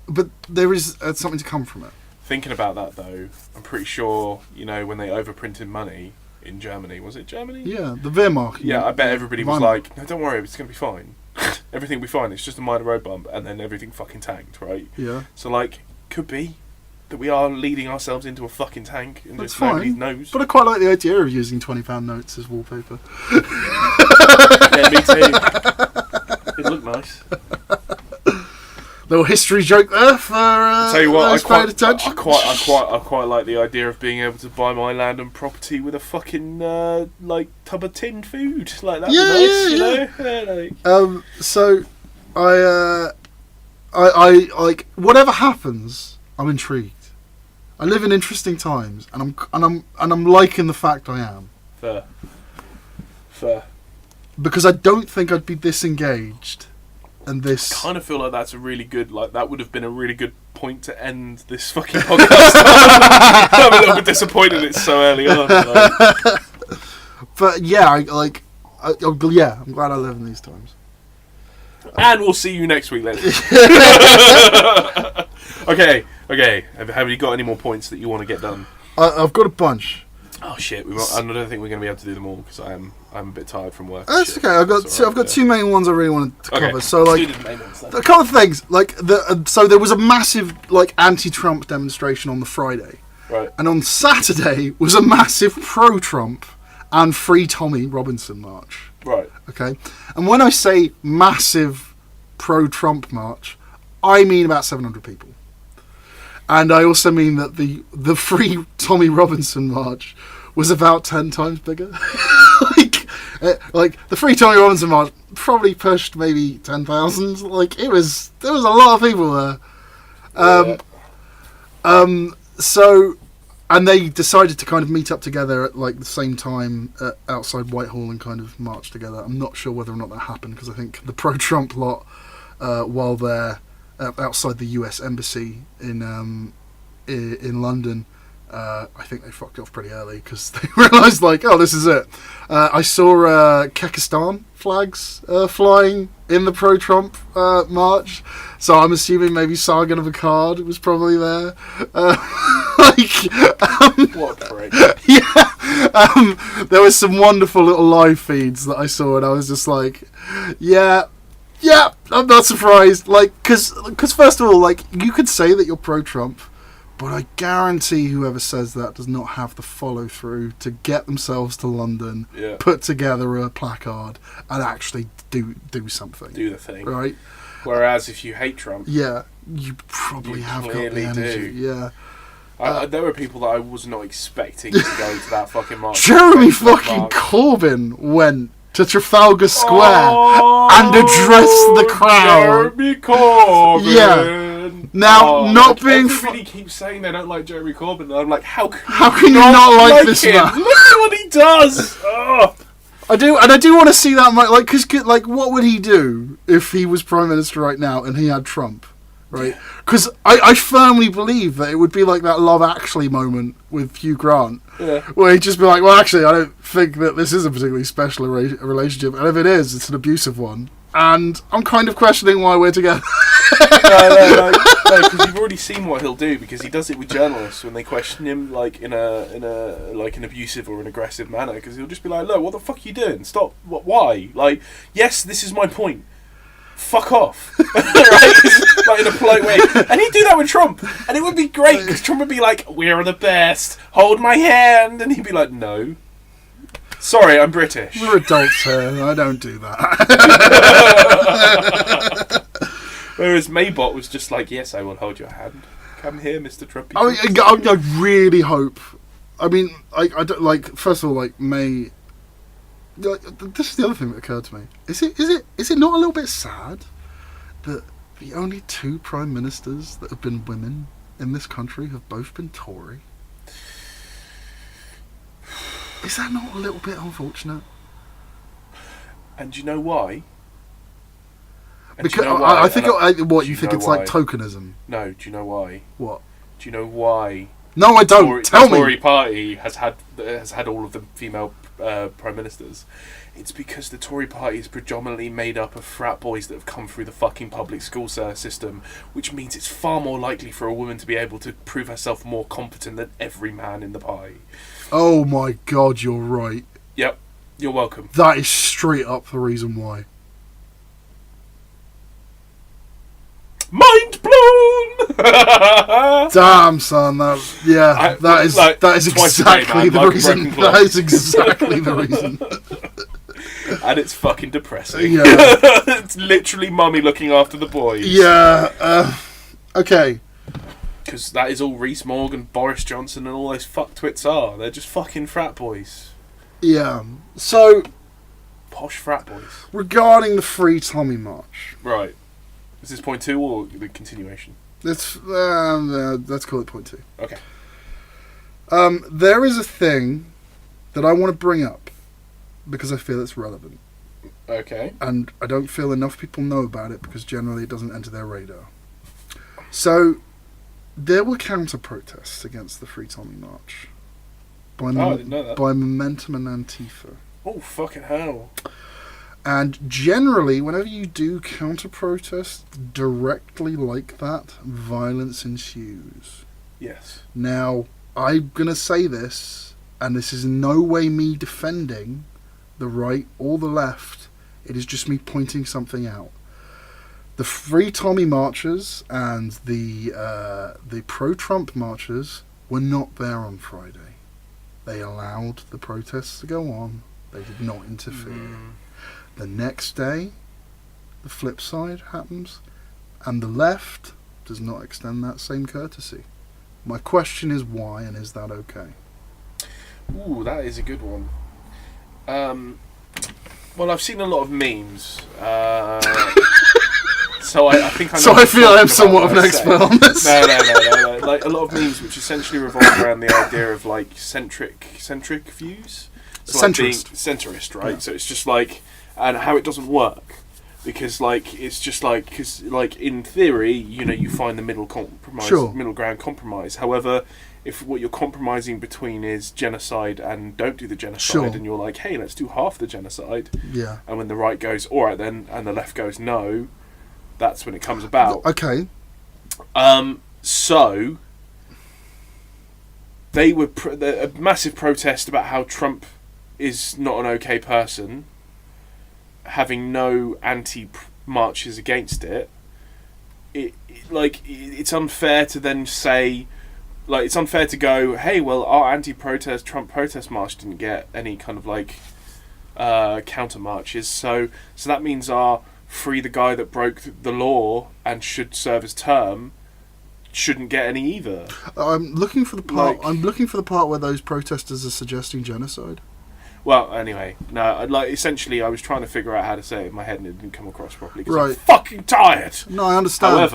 but there is something to come from it. Thinking about that though, I'm pretty sure when they overprinted money in Germany, was it Germany? Yeah, the Wehrmacht. Yeah, I bet everybody was like, no, don't worry, it's going to be fine. Everything will be fine, it's just a minor road bump, and then everything fucking tanked, right? Yeah. So, could be that we are leading ourselves into a fucking tank, and that's just fine. nobody knows. But I quite like the idea of using £20 notes as wallpaper. Yeah, me too. It looked nice. Little history joke there for Tell you what, those paying attention. I quite like the idea of being able to buy my land and property with a fucking like tub of tinned food. Like that'd be nice, you know. Yeah, like. So I like whatever happens, I'm intrigued. I live in interesting times, and I'm liking the fact I am. Fair. Because I don't think I'd be this engaged. And this... I kind of feel like that's a really good... Like, that would have been a really good point to end this fucking podcast. I'm a little bit disappointed it's so early on. Like. But, yeah, I'm glad I live in these times. And we'll see you next week, then. Okay. Have you got any more points that you want to get done? I've got a bunch. Oh shit! I don't think we're going to be able to do them all because I'm a bit tired from work. That's okay. I've got two main ones I really wanted to cover. So like a couple of things. Like so there was a massive like anti-Trump demonstration on the Friday, right? And on Saturday was a massive pro-Trump and Free Tommy Robinson march. Right. Okay. And when I say massive pro-Trump march, I mean about 700 people. And I also mean that the Free Tommy Robinson march was about 10 times bigger. like the Free Tommy Robinson march probably pushed maybe 10,000. Like there was a lot of people there. So, and they decided to kind of meet up together at like the same time outside Whitehall and kind of march together. I'm not sure whether or not that happened because I think the pro-Trump lot, while they're outside the US embassy in London, I think they fucked off pretty early because they realised like, oh, this is it. I saw Kyrgyzstan flags flying in the pro-Trump march, so I'm assuming maybe Sargon of Akkad was probably there. What a prick. Yeah, there was some wonderful little live feeds that I saw, and I was just like, yeah, I'm not surprised. Like, because first of all, like, you could say that you're pro-Trump, but I guarantee whoever says that does not have the follow-through to get themselves to London, put together a placard, and actually do something. Do the thing. Right? Whereas if you hate Trump... Yeah, you probably have got the energy. Do. Yeah. There were people that I was not expecting to go to that fucking march. Jeremy fucking Corbyn went to Trafalgar Square and addressed the crowd. Jeremy Corbyn. Yeah. Now, not being... Everybody keeps saying they don't like Jeremy Corbyn. And I'm like, how can you not like this him? man? Look at what he does. Oh. I do want to see that, like, because, like, what would he do if he was Prime Minister right now and he had Trump? Right, because I firmly believe that it would be like that Love Actually moment with Hugh Grant, where he'd just be like, well, actually, I don't think that this is a particularly special relationship, and if it is, it's an abusive one, and I'm kind of questioning why we're together. No, because you've already seen what he'll do, because he does it with journalists when they question him, like in a like an abusive or an aggressive manner, because he'll just be like, look, what the fuck are you doing? Stop! Why? Like, yes, this is my point. Fuck off. Right? Like in a polite way. And he'd do that with Trump. And it would be great because Trump would be like, we're the best. Hold my hand. And he'd be like, no. Sorry, I'm British. We're adults here. I don't do that. Whereas Maybot was just like, yes, I will hold your hand. Come here, Mr. Trump. I really hope. I mean, I don't, like, first of all, like, May... This is the other thing that occurred to me. Is it not a little bit sad that the only two prime ministers that have been women in this country have both been Tory? Is that not a little bit unfortunate? And do you know why? Because I think you think it's like tokenism. No, do you know why? What? Do you know why? No, I don't. Tell me. The Tory party has had all of the female prime ministers. It's because the Tory party is predominantly made up of frat boys that have come through the fucking public school system, which means it's far more likely for a woman to be able to prove herself more competent than every man in the pie. Oh my God, you're right. Yep, you're welcome. That is straight up the reason why. Mind blown! Damn, son. That is exactly the reason. That is exactly the reason. And it's fucking depressing. Yeah. It's literally mummy looking after the boys. Yeah. Okay. Because that is all Rees Mogg and Boris Johnson and all those fucktwits are. They're just fucking frat boys. Yeah. So, Posh frat boys. regarding the Free Tommy March. Right. Is this point 2 or the continuation? Let's call it point 2. Okay. There is a thing that I want to bring up because I feel it's relevant. Okay. And I don't feel enough people know about it because generally it doesn't enter their radar. So, there were counter-protests against the Free Tommy March. I didn't know that. By Momentum and Antifa. Oh, fucking hell. And generally, whenever you do counter-protests directly like that, violence ensues. Yes. Now, I'm going to say this, and this is in no way me defending the right or the left. It is just me pointing something out. The Free Tommy marchers and the pro-Trump marchers were not there on Friday. They allowed the protests to go on. They did not interfere. The next day, the flip side happens, and the left does not extend that same courtesy. My question is why, and is that okay? Ooh, that is a good one. Well, I've seen a lot of memes. So I think I know. So I feel I'm somewhat of an expert on this. No. Like a lot of memes which essentially revolve around the idea of like centric views. So like being centrist, right? Yeah. So it's just like, and how it doesn't work. Because like it's just like, because like in theory, you know, you find the middle ground compromise. However, if what you're compromising between is genocide and don't do the genocide, and you're like, hey, let's do half the genocide, and when the right goes, all right then, and the left goes, no, that's when it comes about. Okay. So they were a massive protest about how Trump is not an okay person, having no anti-marches against it. It's unfair to then say, like, it's unfair to go, hey, well, our anti-protest Trump protest march didn't get any kind of like counter marches, so that means our free the guy that broke the law and should serve his term shouldn't get any either. I'm looking for the part where those protesters are suggesting genocide. Well, anyway, no, like essentially, I was trying to figure out how to say it in my head, and it didn't come across properly because I'm fucking tired. No, I understand.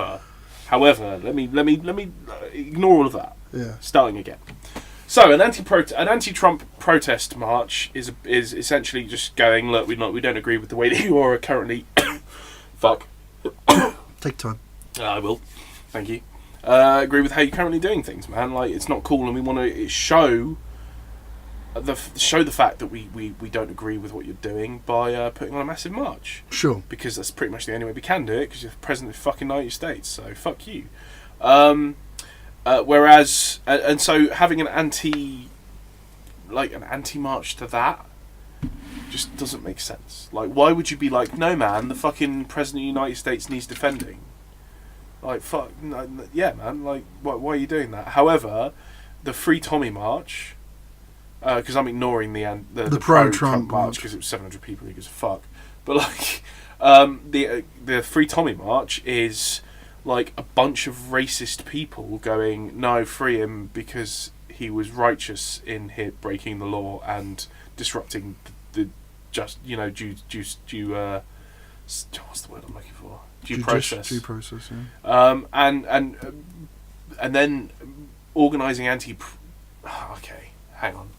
However, let me ignore all of that. Yeah. Starting again. So, an anti-Trump protest march is essentially just going, look, we don't agree with the way that you are currently. Fuck. Take time. I will. Thank you. Agree with how you're currently doing things, man. Like, it's not cool, and we want to show the fact that we don't agree with what you're doing by putting on a massive march. Sure. Because that's pretty much the only way we can do it, because you're the president of the fucking United States, so fuck you. Whereas, and so having an anti-march to that just doesn't make sense. Like, why would you be like, no man, the fucking president of the United States needs defending? Like, fuck, no, yeah man, like, why are you doing that? However, the Free Tommy March, because I'm ignoring the pro-Trump march because it was 700 people, who gives a fuck. But like, the Free Tommy March is like a bunch of racist people going, no, free him because he was righteous in breaking the law and disrupting the what's the word I'm looking for? Due process. Due process, yeah. And then organising okay, hang on.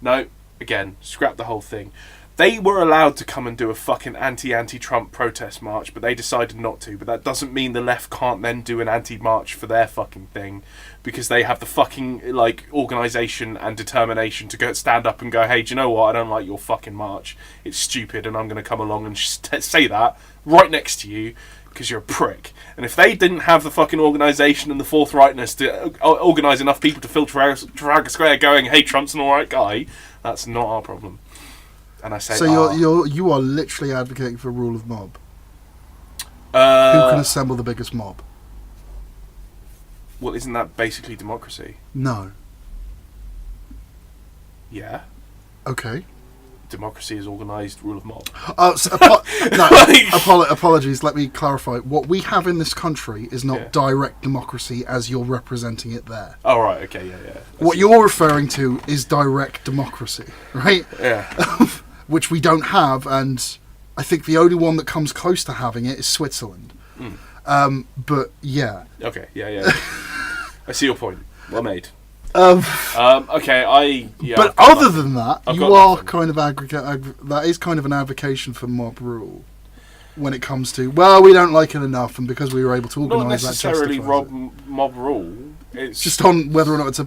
No, again, scrap the whole thing. They were allowed to come and do a fucking anti-Trump protest march, but they decided not to. But that doesn't mean the left can't then do an anti-march for their fucking thing, because they have the fucking like organisation and determination to go stand up and go, hey, do you know what? I don't like your fucking march. It's stupid, and I'm going to come along and say that right next to you because you're a prick. And if they didn't have the fucking organisation and the forthrightness to organise enough people to fill Trafalgar Square going, hey, Trump's an alright guy, that's not our problem. And I say, so you are literally advocating for rule of mob. Who can assemble the biggest mob? Well, isn't that basically democracy? No. Yeah. Okay. democracy is organised rule of mob. Apologies. Let me clarify. What we have in this country is not direct democracy as you're representing it there. Oh, right. Okay, yeah. What you're referring to is direct democracy, right? Yeah. Which we don't have, and I think the only one that comes close to having it is Switzerland. But, yeah. Okay, yeah. I see your point. Well made. Okay, but other than that, you are kind of that is kind of an advocation for mob rule when it comes to, well, we don't like it enough, and because we were able to organise that, not necessarily mob rule. It's just on whether or not it's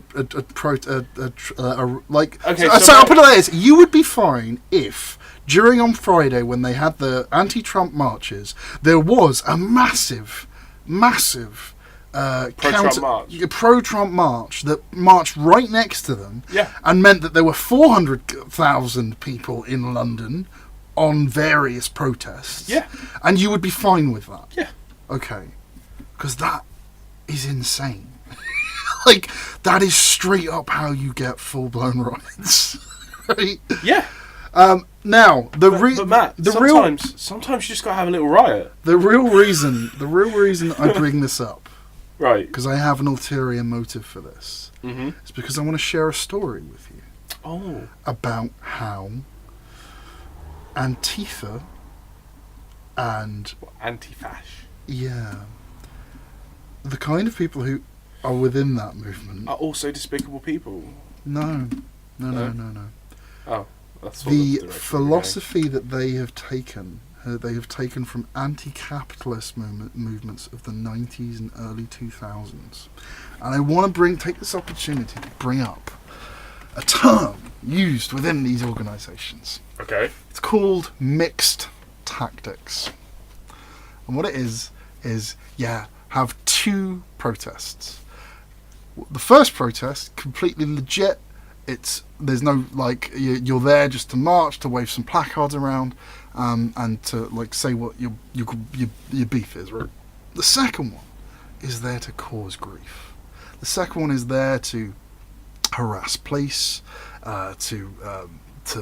like. Okay, so I'll put it like this: you would be fine if during on Friday when they had the anti-Trump marches, there was a massive pro-Trump march that marched right next to them, and meant that there were 400,000 people in London on various protests, and you would be fine with that, okay, because that is insane. Like, that is straight up how you get full-blown riots, right? Yeah. Now, sometimes you just gotta have a little riot. The real reason I bring this up, right? Because I have an ulterior motive for this. It's because I want to share a story with you. About how Antifa and anti-fash. Yeah. The kind of people who are within that movement are also despicable people. No. Oh. That's the philosophy that they have taken from anti-capitalist movements of the 90s and early 2000s. And I want to take this opportunity to bring up a term used within these organisations. Okay. It's called mixed tactics. And what it is have two protests. The first protest, completely legit. There's no, like, you're there just to march, to wave some placards around, and to, like, say what your beef is, right? The second one is there to cause grief. The second one is there to harass police, to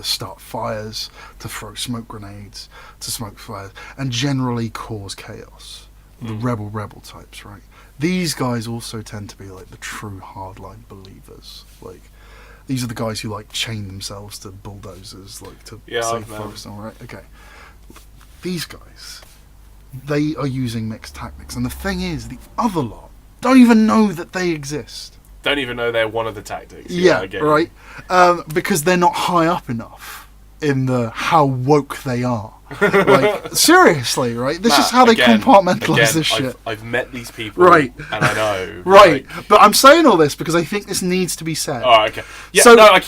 start fires, to throw smoke grenades, to smoke fires, and generally cause chaos. The rebel types, right? These guys also tend to be, like, the true hardline believers, like. These are the guys who, like, chain themselves to bulldozers, like, to save forests. All right, okay. These guys, they are using mixed tactics, and the thing is, the other lot don't even know that they exist. Don't even know they're one of the tactics. Yeah, right. Because they're not high up enough in the how woke they are. Like, seriously, right? This is how they compartmentalize this shit. I've met these people, right? And I know, right? But I'm saying all this because I think this needs to be said. Oh, okay. Yeah. So, no, I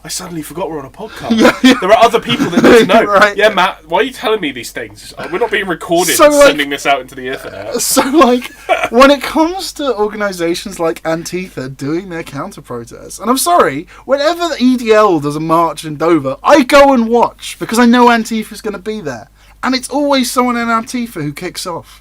suddenly forgot we're on a podcast. Yeah. There are other people that need to know. Right. Yeah, Matt. Why are you telling me these things? We're not being recorded and sending this out into the internet. So, like, when it comes to organisations like Antifa doing their counter protests, and I'm sorry, whenever the EDL does a march in Dover, I go and watch because I know Antifa's going to be there, and it's always someone in Antifa who kicks off.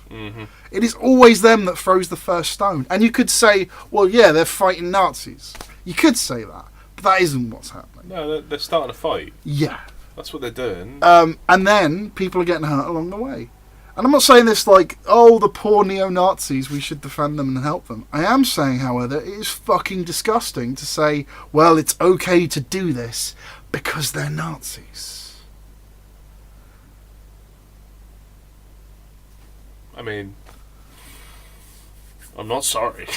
It is always them that throws the first stone. And you could say, well, yeah, they're fighting Nazis. You could say that, but that isn't what's happening. No, they're starting a fight. Yeah, that's what they're doing. And then people are getting hurt along the way. And I'm not saying this like, oh, the poor neo-Nazis, we should defend them and help them. I am saying, however, it is fucking disgusting to say, well, it's okay to do this because they're Nazis. I mean, I'm not sorry.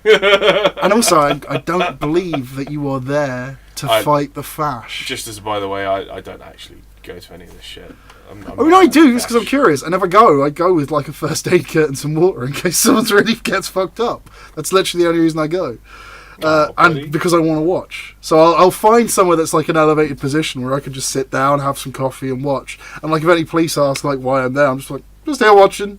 And also, I don't believe that you are there to fight the fash. Just as, by the way, I don't actually go to any of this shit. I do, just because I'm curious. And if I go with, like, a first aid kit and some water in case someone really gets fucked up. That's literally the only reason I go. And because I want to watch. So I'll find somewhere that's like an elevated position where I can just sit down, have some coffee and watch. And, like, if any police ask, like, why I'm there, I'm just like, just here watching.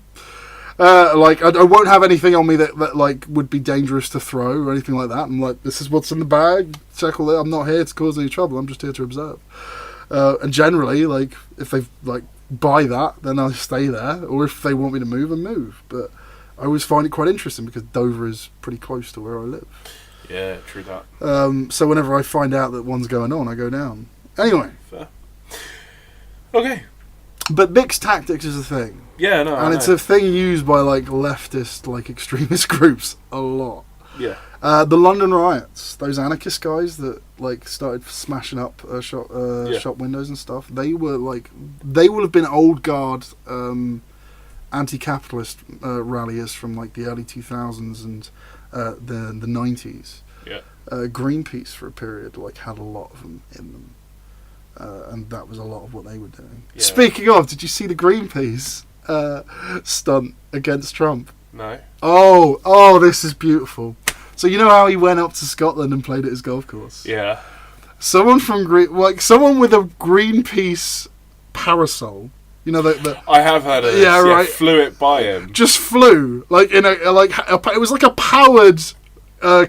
Like, I won't have anything on me that like would be dangerous to throw or anything like that. I'm like, this is what's in the bag. Check all that. I'm not here to cause any trouble. I'm just here to observe. And generally, like, if they like buy that, then I'll stay there. Or if they want me to move, I move. But I always find it quite interesting because Dover is pretty close to where I live. Yeah, true that. So whenever I find out that one's going on, I go down. Anyway. Fair. Okay. But mixed tactics is a thing. Yeah, no, and it's a thing used by like leftist, like extremist groups a lot. Yeah. The London riots, those anarchist guys that like started smashing up shop windows and stuff. They will have been old guard anti-capitalist ralliers from like the early 2000s and the 90s. Yeah. Greenpeace for a period like had a lot of them in them, and that was a lot of what they were doing. Yeah. Speaking of, did you see the Greenpeace stunt against Trump? No. Oh, this is beautiful. So you know how he went up to Scotland and played at his golf course? Yeah. Someone someone with a Greenpeace parasol. You know that. I have heard of this. Yeah, right. Flew it by him. Just flew it was like a powered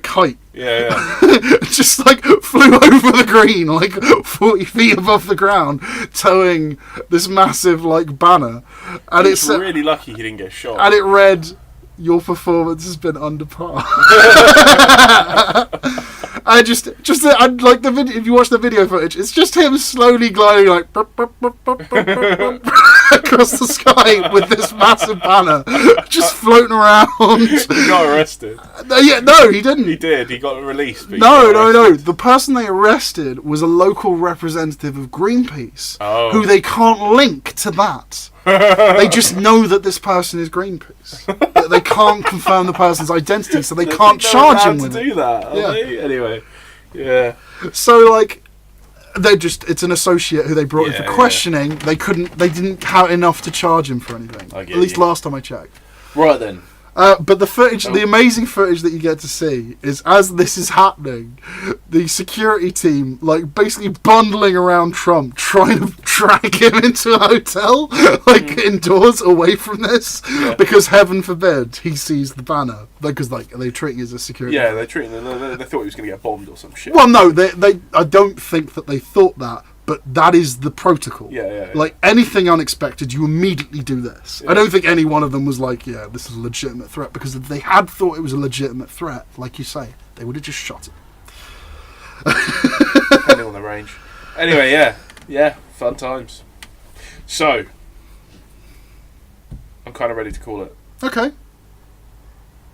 kite. Yeah. Just like flew over the green, like 40 feet above the ground, towing this massive like banner. And it's really lucky he didn't get shot. And it read, "Your performance has been under par." I like the video. If you watch the video footage, it's just him slowly gliding like across the sky with this massive banner, just floating around. He got arrested. No, he didn't. He did. He got released. But No. The person they arrested was a local representative of Greenpeace, who they can't link to that. They just know that this person is Greenpeace. They can't confirm the person's identity, so they can't charge him with it. To do that. Anyway, yeah. So like, it's an associate who they brought in for questioning. They didn't have enough to charge him for anything. At least last time I checked. Right then. But the footage, the amazing footage that you get to see is as this is happening, the security team like basically bundling around Trump, trying to drag him into a hotel, like indoors, away from this, because heaven forbid he sees the banner, because like they're treating it as a security. Yeah, they're treating it. They thought he was going to get bombed or some shit. Well, no, they. I don't think that they thought that. But that is the protocol. Yeah. Like, anything unexpected, you immediately do this. Yeah. I don't think any one of them was like, yeah, this is a legitimate threat. Because if they had thought it was a legitimate threat, like you say, they would have just shot it. Depending on the range. Anyway, yeah, fun times. So, I'm kind of ready to call it. Okay.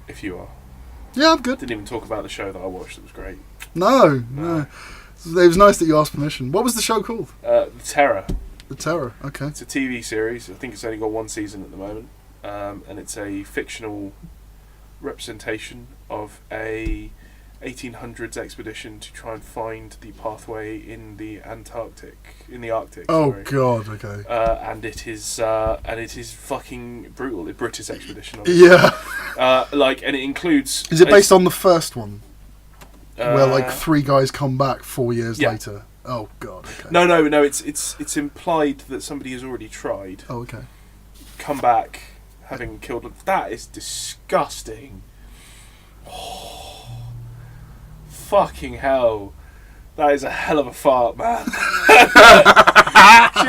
If you are. Yeah, I'm good. Didn't even talk about the show that I watched. It was great. No. It was nice that you asked permission. What was the show called? The Terror. The Terror, okay. It's a TV series. I think it's only got one season at the moment. And it's a fictional representation of a 1800s expedition to try and find the pathway in the Arctic. Oh, sorry. God, okay. And it is fucking brutal. The British expedition. Obviously. Yeah. And it includes... Is it based on the first one? Where like 3 guys come back 4 years later. Oh God. Okay. No. It's implied that somebody has already tried. Oh, okay. Come back, having killed. That is disgusting. Oh, fucking hell. That is a hell of a fart, man.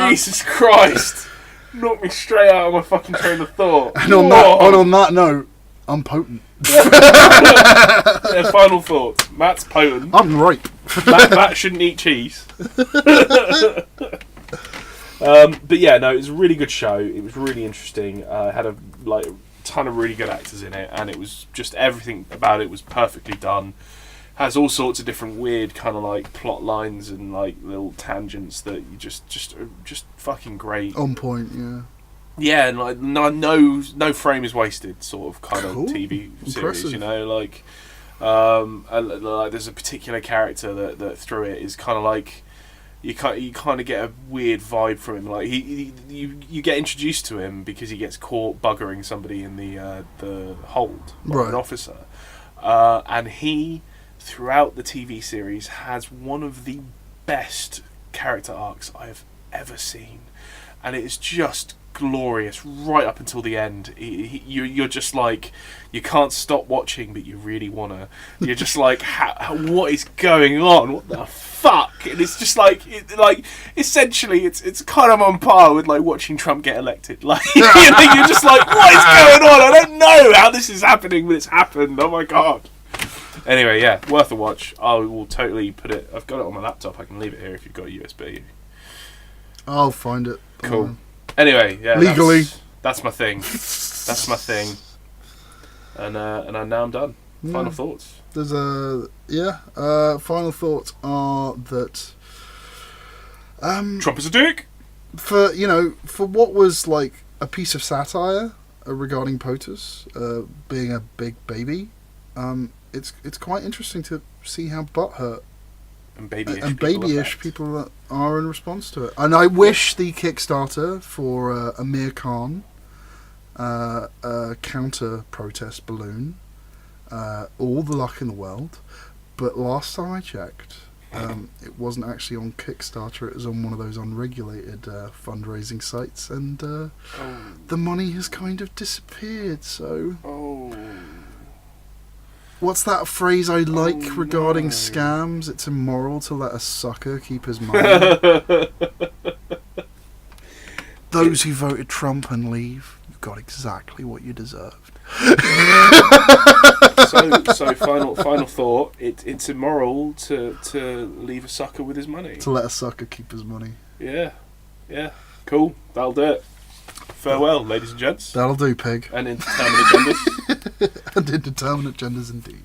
Jesus Christ. Knocked me straight out of my fucking train of thought. And on that note, I'm potent. Final thoughts. Matt's potent. I'm ripe. Matt shouldn't eat cheese. But yeah, no, it was a really good show. It was really interesting. It had a ton of really good actors in it, and it was just everything about it was perfectly done. Has all sorts of different weird kind of like plot lines and like little tangents that you just fucking great. On point, yeah. Yeah, and like no frame is wasted, sort of kind of TV series. Impressive. You know, like there's a particular character that through it is kind of like you kind of get a weird vibe from him. Like you get introduced to him because he gets caught buggering somebody in the hold, right. An officer, and he throughout the TV series has one of the best character arcs I have ever seen, and it is just glorious right up until the end. You're just like, you can't stop watching, but you really wanna. You're just like, what is going on? What the fuck? And it's just like, essentially, it's kind of on par with like watching Trump get elected. Like, you're just like, what is going on? I don't know how this is happening, but it's happened. Oh my god. Anyway, yeah, worth a watch. I will totally put it. I've got it on my laptop. I can leave it here if you've got a USB. I'll find it. Cool. Anyway, yeah, legally, that's my thing. That's my thing. And now I'm done. Final thoughts. There's final thoughts are that Trump is a dick. For what was like a piece of satire regarding POTUS being a big baby, it's quite interesting to see how butthurt and babyish people are in response to it. And I wish the Kickstarter for Amir Khan, a counter protest balloon, all the luck in the world. But last time I checked, it wasn't actually on Kickstarter. It was on one of those unregulated fundraising sites, and the money has kind of disappeared. So, what's that phrase I like regarding scams? It's immoral to let a sucker keep his money. Those who voted Trump and leave, you've got exactly what you deserved. So final thought. It's immoral to leave a sucker with his money. To let a sucker keep his money. Yeah. Cool. That'll do it. Farewell, ladies and gents. That'll do, pig. And indeterminate genders. And indeterminate genders indeed.